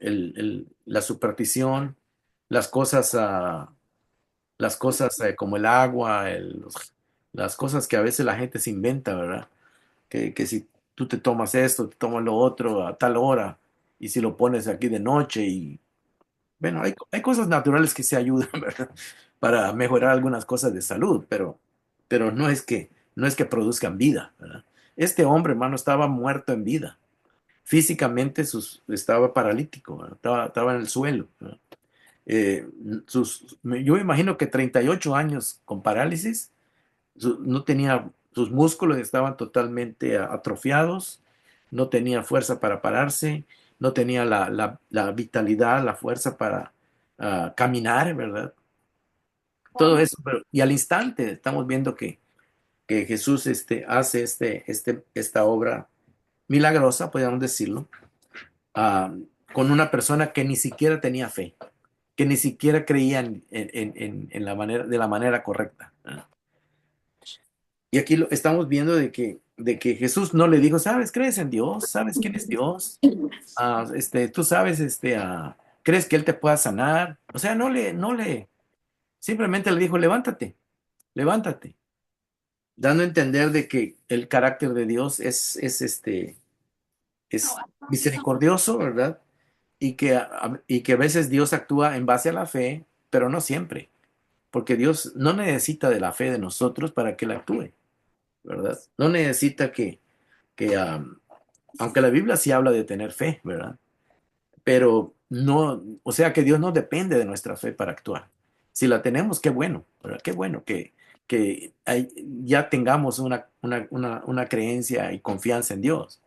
la superstición, las cosas, como el agua, las cosas que a veces la gente se inventa, ¿verdad? Que si tú te tomas esto, te tomas lo otro a tal hora, y si lo pones aquí de noche, y bueno, hay cosas naturales que se ayudan, ¿verdad? Para mejorar algunas cosas de salud, pero no es que produzcan vida, ¿verdad? Este hombre, hermano, estaba muerto en vida. Físicamente estaba paralítico, ¿verdad? Estaba en el suelo, ¿verdad? Yo me imagino que 38 años con parálisis, no tenía, sus músculos estaban totalmente atrofiados, no tenía fuerza para pararse, no tenía la vitalidad, la fuerza para caminar, ¿verdad? Todo eso, y al instante estamos viendo que Jesús hace esta obra milagrosa, podríamos decirlo, ah, con una persona que ni siquiera tenía fe. que ni siquiera creían en la manera, de la manera correcta, ¿verdad? Y aquí estamos viendo de que Jesús no le dijo, ¿sabes? ¿Crees en Dios? ¿Sabes quién es Dios? Tú sabes, ¿crees que Él te pueda sanar? O sea, simplemente le dijo, levántate, levántate, dando a entender de que el carácter de Dios es misericordioso, ¿verdad? Y que a veces Dios actúa en base a la fe, pero no siempre, porque Dios no necesita de la fe de nosotros para que Él actúe, ¿verdad? No necesita que aunque la Biblia sí habla de tener fe, ¿verdad? Pero no, o sea que Dios no depende de nuestra fe para actuar. Si la tenemos, qué bueno, ¿verdad? Qué bueno ya tengamos una creencia y confianza en Dios.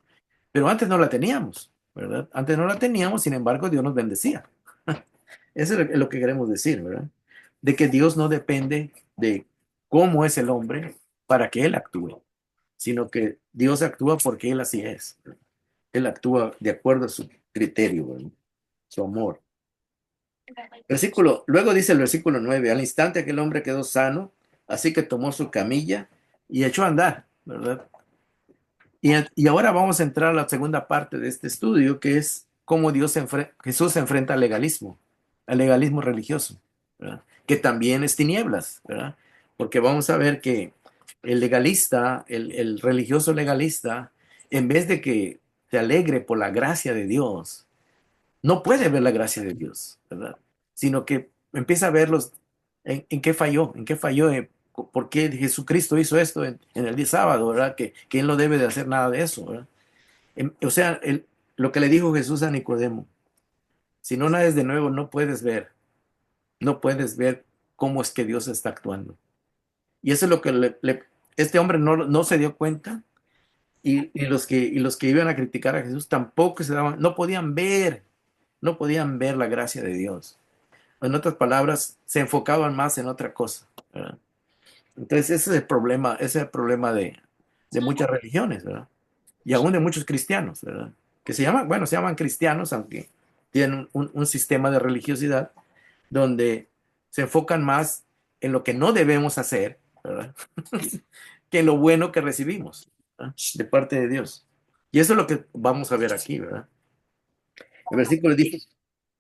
Pero antes no la teníamos, ¿verdad? Antes no la teníamos, sin embargo, Dios nos bendecía. Eso es lo que queremos decir, ¿verdad? De que Dios no depende de cómo es el hombre para que Él actúe, sino que Dios actúa porque Él así es. Él actúa de acuerdo a su criterio, ¿verdad? Su amor. Luego dice el versículo 9: al instante aquel hombre quedó sano, así que tomó su camilla y echó a andar, ¿verdad? Y ahora vamos a entrar a la segunda parte de este estudio, que es cómo Jesús se enfrenta al legalismo religioso, ¿verdad? Que también es tinieblas, ¿verdad? Porque vamos a ver que el legalista, el religioso legalista, en vez de que se alegre por la gracia de Dios, no puede ver la gracia de Dios, ¿verdad? Sino que empieza a verlos en qué falló, por qué Jesucristo hizo esto en el día sábado, ¿verdad? Que Él no debe de hacer nada de eso, ¿verdad? O sea, lo que le dijo Jesús a Nicodemo, si no naces de nuevo, no puedes ver cómo es que Dios está actuando. Y eso es lo que este hombre no se dio cuenta, y los que iban a criticar a Jesús tampoco no podían ver la gracia de Dios. En otras palabras, se enfocaban más en otra cosa, ¿verdad? Entonces, ese es el problema de muchas religiones, ¿verdad? Y aún de muchos cristianos, ¿verdad? Que se llaman cristianos, aunque tienen un sistema de religiosidad donde se enfocan más en lo que no debemos hacer, ¿verdad? Que en lo bueno que recibimos, ¿verdad? De parte de Dios. Y eso es lo que vamos a ver aquí, ¿verdad? El versículo dice,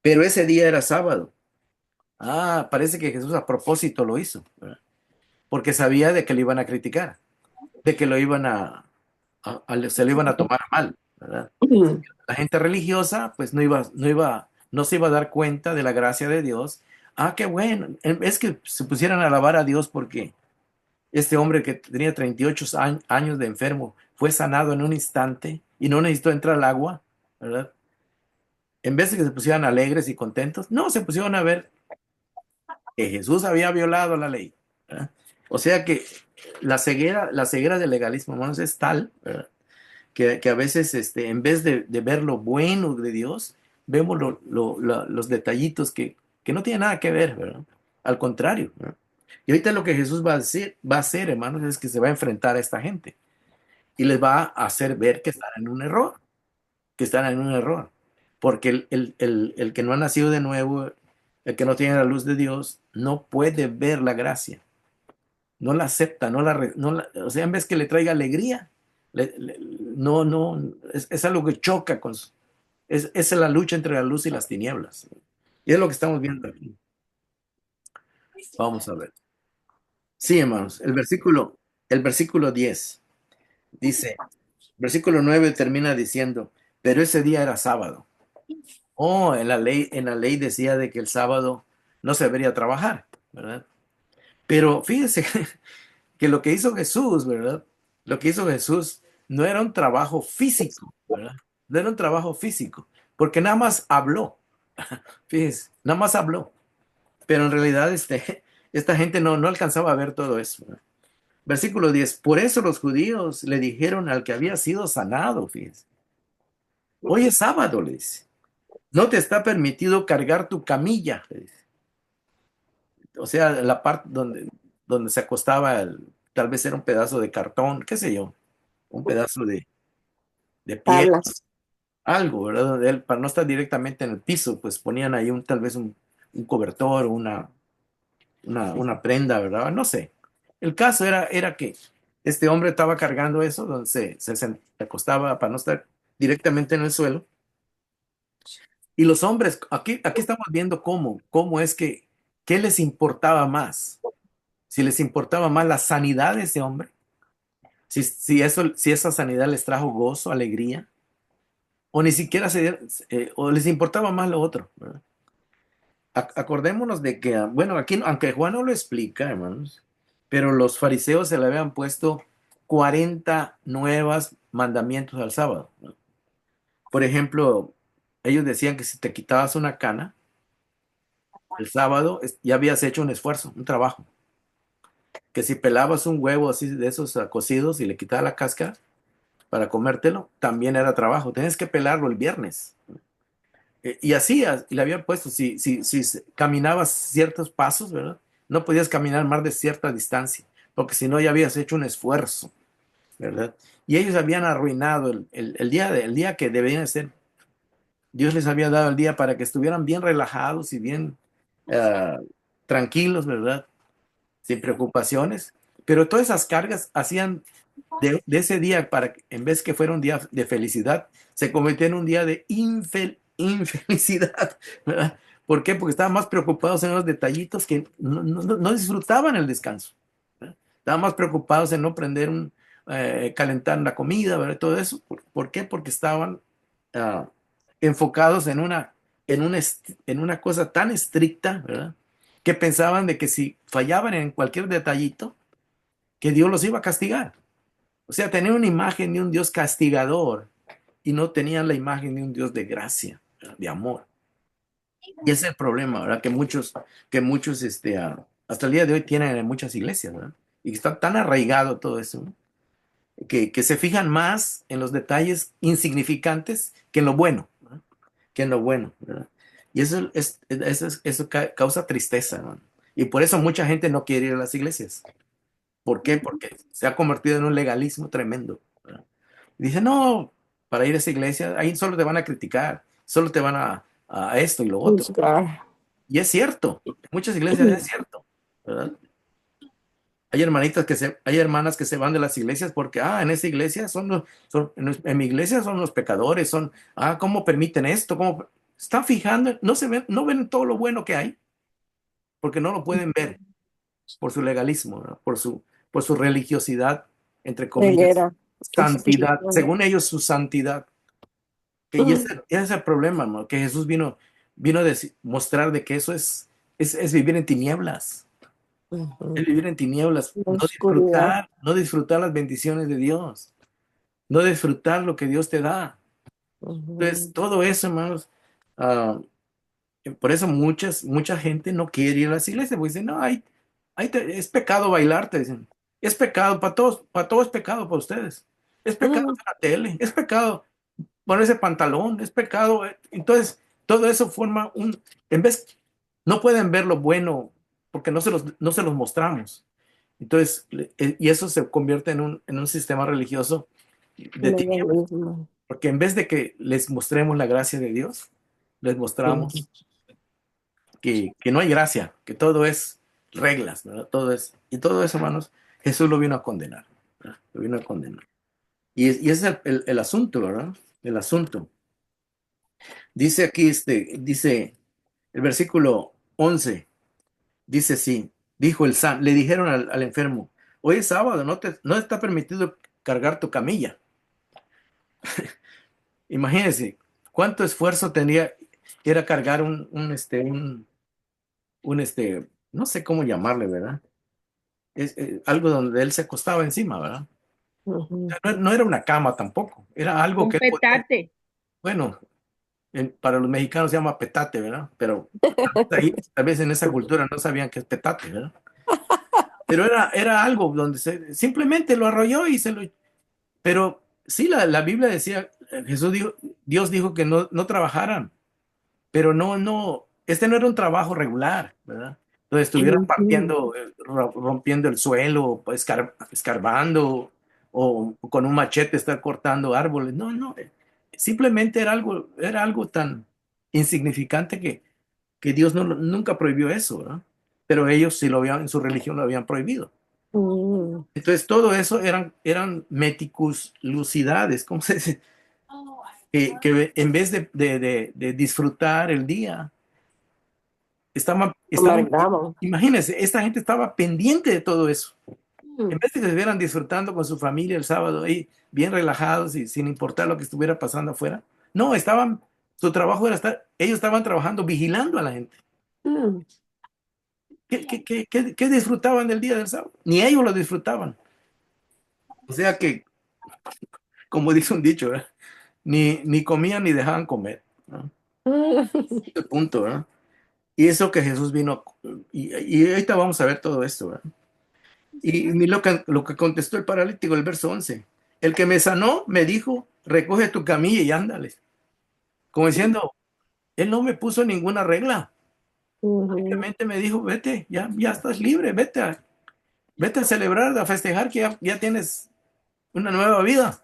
pero ese día era sábado. Parece que Jesús a propósito lo hizo, ¿verdad? Porque sabía de que lo iban a criticar, de que lo iban se lo iban a tomar mal, ¿verdad? La gente religiosa, pues no se iba a dar cuenta de la gracia de Dios. Qué bueno. Es que se pusieran a alabar a Dios porque este hombre que tenía 38 años de enfermo fue sanado en un instante y no necesitó entrar al agua, ¿verdad? En vez de que se pusieran alegres y contentos, no, se pusieron a ver que Jesús había violado la ley, ¿verdad? O sea que la ceguera del legalismo, hermanos, es tal, ¿verdad? Que a veces, en vez de ver lo bueno de Dios, vemos los detallitos que no tienen nada que ver, ¿verdad? Al contrario, ¿verdad? Y ahorita lo que Jesús va a hacer, hermanos, es que se va a enfrentar a esta gente y les va a hacer ver que están en un error, que están en un error. Porque el que no ha nacido de nuevo, el que no tiene la luz de Dios, no puede ver la gracia, no la acepta, o sea, en vez que le traiga alegría, no, no, es algo que choca es la lucha entre la luz y las tinieblas. Y es lo que estamos viendo aquí. Vamos a ver. Sí, hermanos, el versículo 10 dice, versículo 9 termina diciendo, pero ese día era sábado. En la ley decía de que el sábado no se debería trabajar, ¿verdad? Pero fíjese que lo que hizo Jesús, ¿verdad? Lo que hizo Jesús no era un trabajo físico, ¿verdad? No era un trabajo físico, porque nada más habló, fíjese, nada más habló. Pero en realidad esta gente no alcanzaba a ver todo eso, ¿verdad? Versículo 10, por eso los judíos le dijeron al que había sido sanado, fíjese, hoy es sábado, le dice, no te está permitido cargar tu camilla, le dice. O sea, la parte donde se acostaba, tal vez era un pedazo de cartón, qué sé yo, un pedazo de piel, Tablas. algo, ¿verdad? Para no estar directamente en el piso, pues ponían ahí tal vez un un cobertor, una prenda, ¿verdad? No sé. El caso era que este hombre estaba cargando eso, donde se acostaba para no estar directamente en el suelo. Y los hombres, aquí estamos viendo cómo es qué les importaba más. Si les importaba más la sanidad de ese hombre, si esa sanidad les trajo gozo, alegría, o ni siquiera o les importaba más lo otro, ¿verdad? Acordémonos de que, bueno, aquí, aunque Juan no lo explica, hermanos, pero los fariseos se le habían puesto 40 nuevos mandamientos al sábado, ¿no? Por ejemplo, ellos decían que si te quitabas una cana, el sábado ya habías hecho un esfuerzo, un trabajo. Que si pelabas un huevo así de esos cocidos y le quitabas la cáscara para comértelo, también era trabajo. Tienes que pelarlo el viernes. Y así, y le habían puesto, si caminabas ciertos pasos, ¿verdad? No podías caminar más de cierta distancia, porque si no ya habías hecho un esfuerzo, ¿verdad? Y ellos habían arruinado el día que debían ser. Dios les había dado el día para que estuvieran bien relajados y bien ah, tranquilos, ¿verdad? Sin preocupaciones. Pero todas esas cargas hacían de ese día, para que en vez que fuera un día de felicidad, se convirtió en un día de infelicidad, ¿verdad? ¿Por qué? Porque estaban más preocupados en los detallitos que no disfrutaban el descanso, ¿verdad? Estaban más preocupados en no prender calentar la comida, ¿verdad? Todo eso. ¿Por qué? Porque estaban ah, enfocados en una cosa tan estricta, ¿verdad? Que pensaban de que si fallaban en cualquier detallito, que Dios los iba a castigar. O sea, tenían una imagen de un Dios castigador y no tenían la imagen de un Dios de gracia, de amor. Y ese es el problema, ¿verdad? Que muchos hasta el día de hoy tienen en muchas iglesias, ¿verdad? Y está tan arraigado todo eso, ¿no? Que se fijan más en los detalles insignificantes que en lo bueno, ¿verdad? Que en lo bueno, ¿verdad? Y eso causa tristeza, ¿no? Y por eso mucha gente no quiere ir a las iglesias. ¿Por qué? Porque se ha convertido en un legalismo tremendo, ¿verdad? Y dice, no, para ir a esa iglesia, ahí solo te van a criticar, solo te van a esto y lo otro. Juzgar. Y es cierto, en muchas iglesias es cierto, ¿verdad? Hay hermanas que se van de las iglesias porque, en esa iglesia en mi iglesia son los pecadores, ¿cómo permiten esto? ¿Cómo? Están fijando, no ven todo lo bueno que hay, porque no lo pueden ver por su legalismo, ¿no? Por su religiosidad, entre comillas, Ceguera santidad, espiritual. según ellos su santidad. Y ese es el problema, ¿no? Que Jesús vino a mostrar de que eso es vivir en tinieblas, es Ujú. vivir en tinieblas, La no oscuridad. disfrutar las bendiciones de Dios, no disfrutar lo que Dios te da. Entonces, Ujú. todo eso, hermanos, ah, por eso mucha gente no quiere ir a las iglesias, porque dicen, no, es pecado bailar, te dicen. Es pecado, para todos es pecado para ustedes. Es pecado Mm, ver la tele, es pecado ponerse pantalón, es pecado. Entonces, todo eso en vez, no pueden ver lo bueno porque no se los mostramos. Entonces, y eso se convierte en un sistema religioso de tinieblas, Legalismo. porque en vez de que les mostremos la gracia de Dios, les Sí. mostramos que no hay gracia, que todo es reglas, ¿verdad? Y todo eso, hermanos, Jesús lo vino a condenar, ¿verdad? Lo vino a condenar. Y ese es el asunto, ¿verdad? El asunto. Dice aquí, dice el versículo 11, dice sí, le dijeron al enfermo, hoy es sábado, no está permitido cargar tu camilla. Imagínense, cuánto esfuerzo tenía, era cargar no sé cómo llamarle, ¿verdad? Algo donde él se acostaba encima, ¿verdad? Ujú. No era una cama tampoco, era algo Un que él podía, petate. bueno, para los mexicanos se llama petate, ¿verdad? Pero tal vez en esa cultura no sabían qué es petate, ¿verdad? Pero era algo donde simplemente lo arrolló Pero sí, la Biblia decía, Dios dijo que no trabajaran, pero este no era un trabajo regular, ¿verdad? Donde estuvieran Ujú. rompiendo el suelo, escarbando, o con un machete estar cortando árboles. No, no, simplemente era algo tan insignificante que Dios nunca prohibió eso, ¿verdad? Pero ellos sí lo habían, en su religión lo habían prohibido. mm, Entonces todo eso eran meticulosidades, ¿cómo se dice? Que en vez de disfrutar el día, estaban, amargamos. imagínense, esta gente estaba pendiente de todo eso. En Mm, vez de que estuvieran disfrutando con su familia el sábado ahí, bien relajados y sin importar lo que estuviera pasando afuera, no, su trabajo era ellos estaban trabajando vigilando a la gente. mm, ¿Qué disfrutaban del día del sábado? Ni ellos lo disfrutaban. O sea que, como dice un dicho, ¿verdad? Ni comían ni dejaban comer, ¿no? mm. El punto, ¿verdad? Y eso que Jesús vino, y ahorita vamos a ver todo esto, ¿verdad? Y lo que contestó el paralítico, el verso 11, el que me sanó me dijo, recoge tu camilla y ándale. Como diciendo, él no me puso ninguna regla, Ujú, simplemente me dijo, vete, ya estás libre, vete a celebrar, a festejar que ya tienes una nueva vida.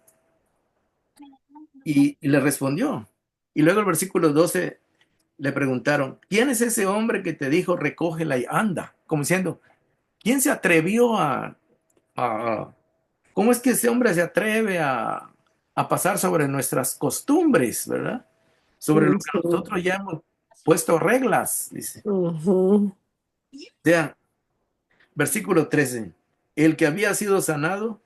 Y le respondió. Y luego el versículo 12 le preguntaron, ¿quién es ese hombre que te dijo, recógela y anda? Como diciendo, ¿quién se atrevió a- ¿cómo es que ese hombre se atreve a pasar sobre nuestras costumbres, ¿verdad? Sobre lo que ujú, nosotros ya hemos puesto reglas, dice. ujú, O sea, versículo 13, el que había sido sanado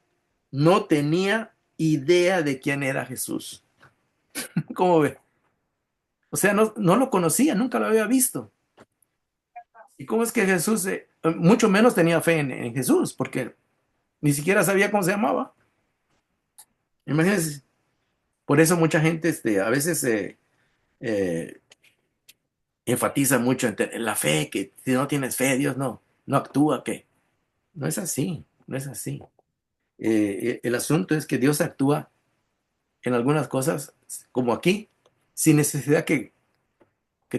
no tenía idea de quién era Jesús. ¿Cómo ve? O sea, no lo conocía, nunca lo había visto. ¿Y cómo es que Jesús, mucho menos tenía fe en Jesús, porque ni siquiera sabía cómo se llamaba? Imagínense. Por eso mucha gente a veces eh, enfatiza mucho en la fe, que si no tienes fe, Dios no actúa, que no es así, no es así. El asunto es que Dios actúa en algunas cosas, como aquí, sin necesidad que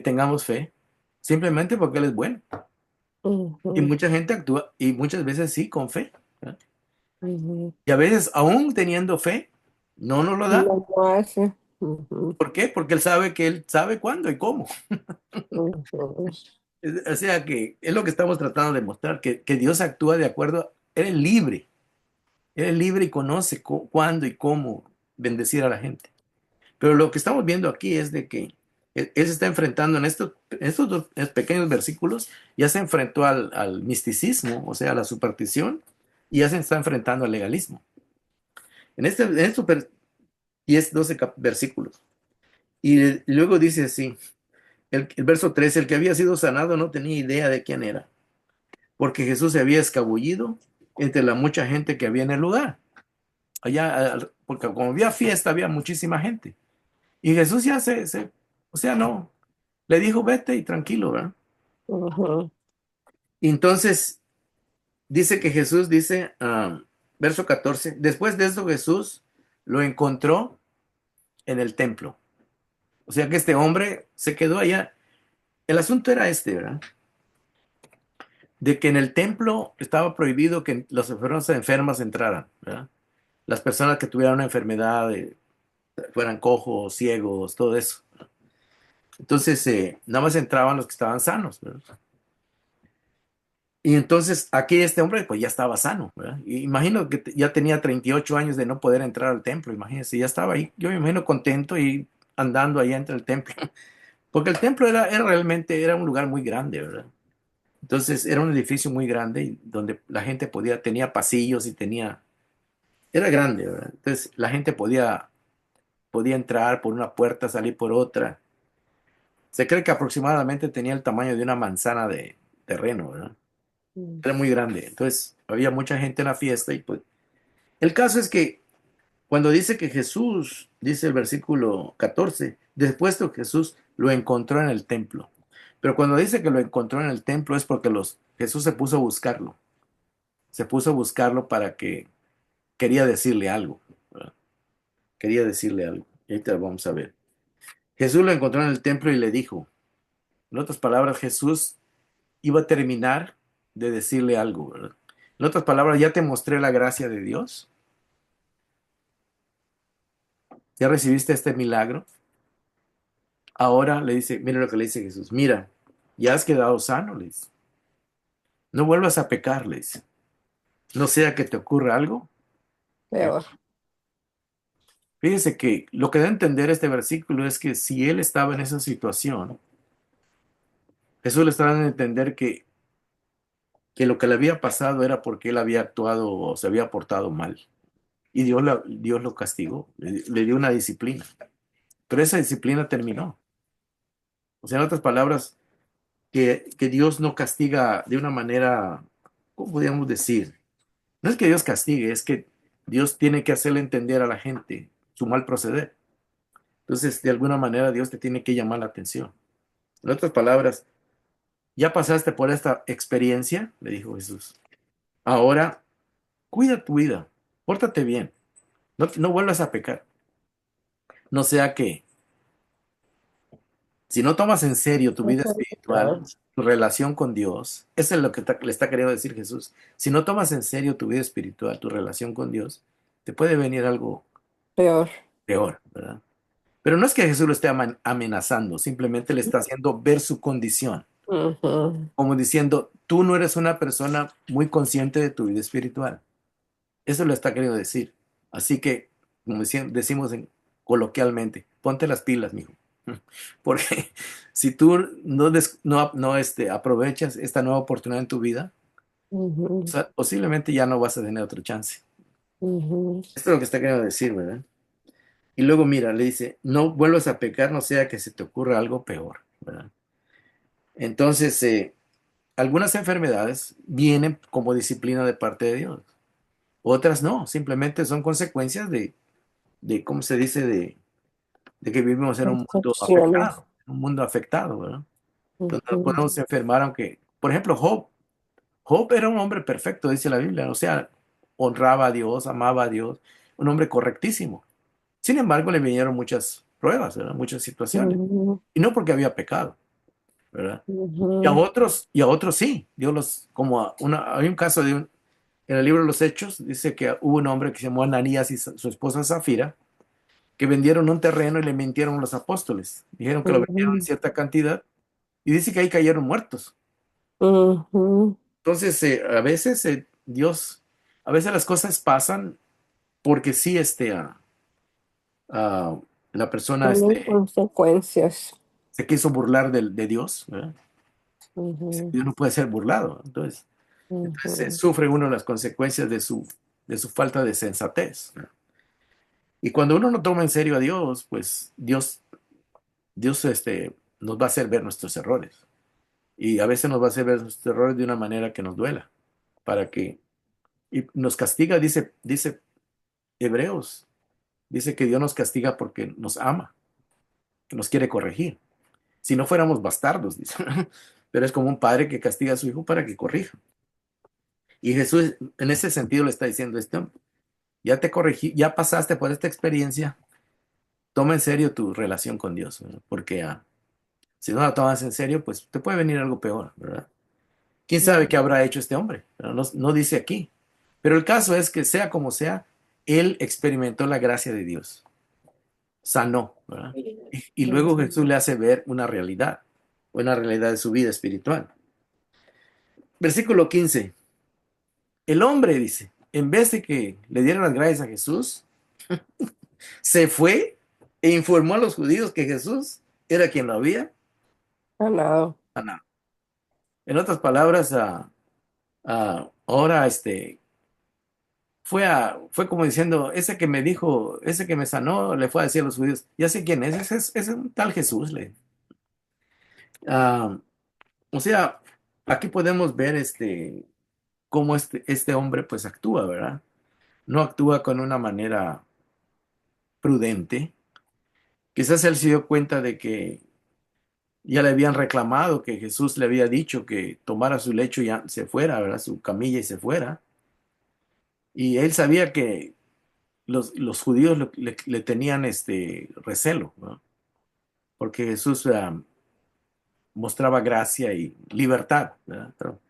tengamos fe, simplemente porque Él es bueno. Y ujú, mucha gente actúa, y muchas veces sí, con fe, ¿verdad? ujú. Y a veces, aún teniendo fe, no nos lo da. No lo hace. Ujú, ¿Por qué? Porque Él sabe cuándo y cómo. ujú, O sea que es lo que estamos tratando de mostrar, que Dios actúa de acuerdo, Él es libre y conoce cuándo y cómo bendecir a la gente. Pero lo que estamos viendo aquí es de que Él se está enfrentando en estos dos pequeños versículos, ya se enfrentó al misticismo, o sea, a la superstición, y ya se está enfrentando al legalismo. En estos 10, 12 versículos. Y luego dice así, el verso 13, el que había sido sanado no tenía idea de quién era, porque Jesús se había escabullido entre la mucha gente que había en el lugar. Allá, porque como había fiesta, había muchísima gente. Y Jesús ya o sea, no, le dijo, vete y tranquilo, ¿verdad? ujú, Y entonces dice que Jesús dice, verso 14, después de eso Jesús lo encontró en el templo. O sea que este hombre se quedó allá. El asunto era este, ¿verdad? De que en el templo estaba prohibido que las personas enfermas entraran, ¿verdad? Las personas que tuvieran una enfermedad, fueran cojos, ciegos, todo eso. Entonces, nada más entraban los que estaban sanos, ¿verdad? Y entonces aquí este hombre pues ya estaba sano, ¿verdad? Y imagino que ya tenía 38 años de no poder entrar al templo, imagínense, ya estaba ahí, yo me imagino contento y andando allá entre el templo, porque el templo era un lugar muy grande, ¿verdad? Entonces era un edificio muy grande y donde la gente tenía pasillos y era grande, ¿verdad? Entonces la gente podía entrar por una puerta, salir por otra. Se cree que aproximadamente tenía el tamaño de una manzana de terreno, ¿verdad? ujú, Era muy grande. Entonces había mucha gente en la fiesta y pues el caso es que cuando dice que Jesús, dice el versículo 14, después de que Jesús lo encontró en el templo. Pero cuando dice que lo encontró en el templo es porque Jesús se puso a buscarlo. Se puso a buscarlo para que quería decirle algo, ¿verdad? Quería decirle algo. Y ahorita lo vamos a ver. Jesús lo encontró en el templo y le dijo, en otras palabras, Jesús iba a terminar de decirle algo, ¿verdad? En otras palabras, ya te mostré la gracia de Dios. Ya recibiste este milagro. Ahora le dice, mira lo que le dice Jesús, mira, ya has quedado sano, le dice. No vuelvas a pecar, le dice. No sea que te ocurra algo peor. peor. Fíjese que lo que da a entender este versículo es que si él estaba en esa situación, Jesús le estaba dando a entender que lo que le había pasado era porque él había actuado o se había portado mal. Y Dios lo castigó, le dio una disciplina. Pero esa disciplina terminó. O sea, en otras palabras, que Dios no castiga de una manera, ¿cómo podríamos decir? No es que Dios castigue, es que Dios tiene que hacerle entender a la gente su mal proceder. Entonces, de alguna manera, Dios te tiene que llamar la atención. En otras palabras, ya pasaste por esta experiencia, le dijo Jesús. Ahora, cuida tu vida, pórtate bien, no vuelvas a pecar. No sea que, si no tomas en serio tu vida Deja de espiritual, pecar. tu relación con Dios, eso es lo que le está queriendo decir Jesús. Si no tomas en serio tu vida espiritual, tu relación con Dios, te puede venir algo Peor. peor, ¿verdad? Pero no es que Jesús lo esté amenazando, simplemente le está haciendo ver su condición, Ujú. como diciendo, tú no eres una persona muy consciente de tu vida espiritual. Eso lo está queriendo decir. Así que, como decimos coloquialmente, ponte las pilas, mijo. Porque si tú no aprovechas esta nueva oportunidad en tu vida, o Ujú. sea, posiblemente ya no vas a tener otro chance. Ujú. Esto es lo que está queriendo decir, ¿verdad? Y luego mira, le dice, no vuelvas a pecar, no sea que se te ocurra algo peor, ¿verdad? Entonces, algunas enfermedades vienen como disciplina de parte de Dios, otras no, simplemente son consecuencias de ¿cómo se dice? De que vivimos Percepciones. en un mundo afectado, ¿verdad? Donde nos Ujú. podemos enfermar, aunque, por ejemplo, Job era un hombre perfecto, dice la Biblia, o sea, honraba a Dios, amaba a Dios, un hombre correctísimo. Sin embargo, le vinieron muchas pruebas, ¿verdad? Muchas situaciones, Ujú. y no porque había pecado, ¿verdad? Ujú. Y a otros sí, Dios como hay un caso en el libro de los Hechos, dice que hubo un hombre que se llamó Ananías y su esposa Zafira, que vendieron un terreno y le mintieron a los apóstoles. Dijeron que lo vendieron en Ujú. cierta cantidad y dice que ahí cayeron muertos. Ujú. Entonces, a veces las cosas pasan porque sí, ah, la persona Tienen consecuencias. se quiso burlar de Dios, ¿verdad? Ujú. Dios no puede ser burlado. Entonces, Ujú. sufre uno las consecuencias de su falta de sensatez, ¿verdad? Y cuando uno no toma en serio a Dios, pues Dios nos va a hacer ver nuestros errores. Y a veces nos va a hacer ver nuestros errores de una manera que nos duela, para que, y nos castiga, dice Hebreos, dice que Dios nos castiga porque nos ama, que nos quiere corregir. Si no fuéramos bastardos, dice, pero es como un padre que castiga a su hijo para que corrija. Y Jesús en ese sentido le está diciendo esto, ya te corregí, ya pasaste por esta experiencia, toma en serio tu relación con Dios, ¿verdad? Porque si no la tomas en serio, pues te puede venir algo peor, ¿verdad? ¿Quién sabe qué habrá hecho este hombre? Pero no dice aquí. Pero el caso es que sea como sea, él experimentó la gracia de Dios, sanó, ¿verdad? Y luego Ujú. Jesús le hace ver una realidad de su vida espiritual. Versículo 15. El hombre dice, en vez de que le dieran las gracias a Jesús, se fue e informó a los judíos que Jesús era quien lo había Ganado. sanado. En otras palabras, ahora fue como diciendo, ese que me dijo, ese que me sanó, le fue a decir a los judíos, ya sé quién es, ese es un tal Jesús. Ah, o sea, aquí podemos ver cómo este hombre pues actúa, ¿verdad? No actúa con una manera prudente. Quizás él se dio cuenta de que ya le habían reclamado, que Jesús le había dicho que tomara su lecho y ya se fuera, ¿verdad? Su camilla y se fuera. Y él sabía que los judíos le tenían recelo, ¿no? Porque Jesús mostraba gracia y libertad, ¿verdad? Pero,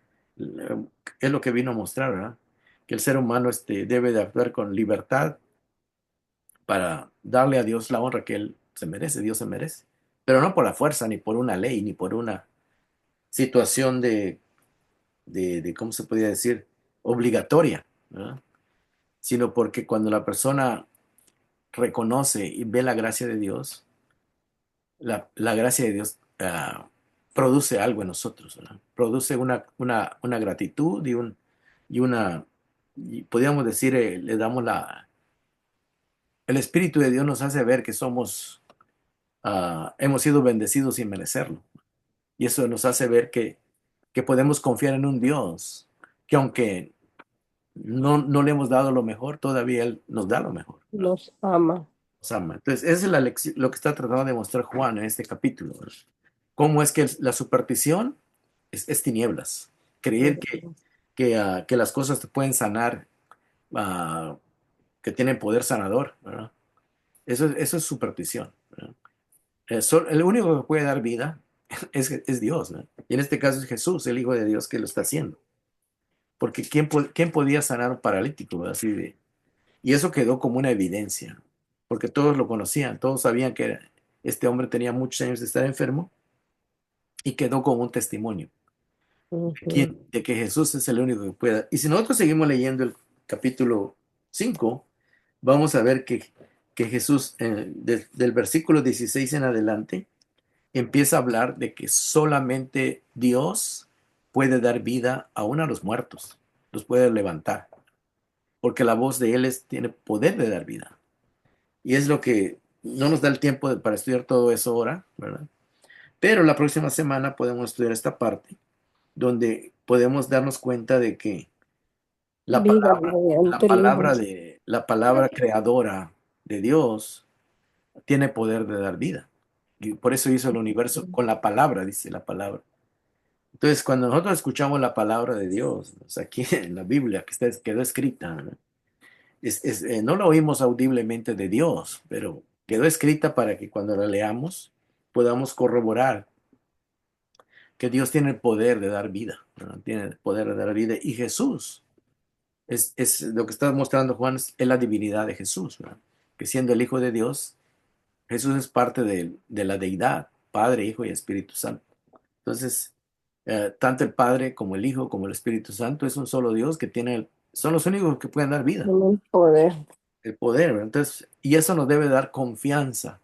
es lo que vino a mostrar, ¿verdad? Que el ser humano debe de actuar con libertad para darle a Dios la honra que él se merece, Dios se merece. Pero no por la fuerza, ni por una ley, ni por una... situación ¿cómo se podría decir? Obligatoria, ¿verdad? Sino porque cuando la persona reconoce y ve la gracia de Dios, la gracia de Dios produce algo en nosotros, ¿verdad? Produce una gratitud y una, y podríamos decir, le damos el Espíritu de Dios nos hace ver que hemos sido bendecidos sin merecerlo. Y eso nos hace ver que podemos confiar en un Dios que aunque no le hemos dado lo mejor, todavía Él nos da lo mejor, ¿verdad? Nos ama. Nos ama. Entonces, esa es la lección, lo que está tratando de mostrar Juan en este capítulo, ¿verdad? Cómo es que la superstición es tinieblas. Creer Ujú. que las cosas te pueden sanar, ah, que tienen poder sanador, ¿verdad? Eso es superstición, ¿verdad? El único que puede dar vida es Dios, ¿no? Y en este caso es Jesús, el Hijo de Dios, que lo está haciendo. Porque ¿quién podía sanar a un paralítico, ¿verdad? Y eso quedó como una evidencia, porque todos lo conocían, todos sabían que este hombre tenía muchos años de estar enfermo y quedó como un testimonio Ujú. de que Jesús es el único que pueda. Y si nosotros seguimos leyendo el capítulo 5, vamos a ver que Jesús, del versículo 16 en adelante, empieza a hablar de que solamente Dios puede dar vida aún a los muertos, los puede levantar, porque la voz de Él tiene poder de dar vida. Y es lo que no nos da el tiempo para estudiar todo eso ahora, ¿verdad? Pero la próxima semana podemos estudiar esta parte donde podemos darnos cuenta de que la Vida palabra, mediante el Hijo. la palabra creadora de Dios tiene poder de dar vida. Y por eso hizo el universo con la palabra, dice la palabra. Entonces, cuando nosotros escuchamos la palabra de Dios, o sea, aquí en la Biblia quedó escrita, ¿no? No la oímos audiblemente de Dios, pero quedó escrita para que cuando la leamos podamos corroborar que Dios tiene el poder de dar vida, ¿no? Tiene el poder de dar vida. Y Jesús es lo que está mostrando Juan, es la divinidad de Jesús, ¿verdad? Que siendo el Hijo de Dios, Jesús es parte de la deidad, Padre, Hijo y Espíritu Santo. Entonces, tanto el Padre como el Hijo como el Espíritu Santo es un solo Dios que son los únicos que pueden dar vida, Tiene el poder. el poder, ¿verdad? Entonces, y eso nos debe dar confianza,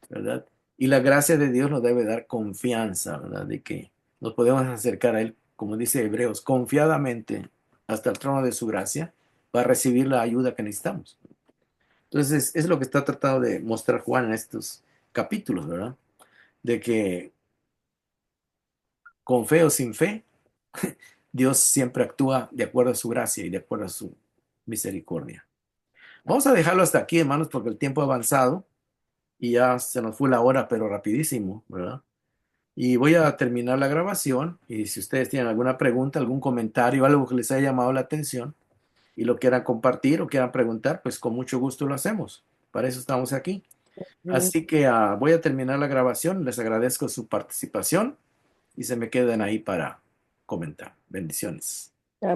¿verdad? Y la gracia de Dios nos debe dar confianza, ¿verdad? De que nos podemos acercar a Él, como dice Hebreos, confiadamente hasta el trono de su gracia para recibir la ayuda que necesitamos. Entonces, es lo que está tratando de mostrar Juan en estos capítulos, ¿verdad? De que con fe o sin fe, Dios siempre actúa de acuerdo a su gracia y de acuerdo a su misericordia. Vamos a dejarlo hasta aquí, hermanos, porque el tiempo ha avanzado y ya se nos fue la hora, pero rapidísimo, ¿verdad? Y voy a terminar la grabación y si ustedes tienen alguna pregunta, algún comentario, algo que les haya llamado la atención y lo quieran compartir o quieran preguntar, pues con mucho gusto lo hacemos. Para eso estamos aquí. Ujú. Así que voy a terminar la grabación. Les agradezco su participación y se me quedan ahí para comentar. Bendiciones.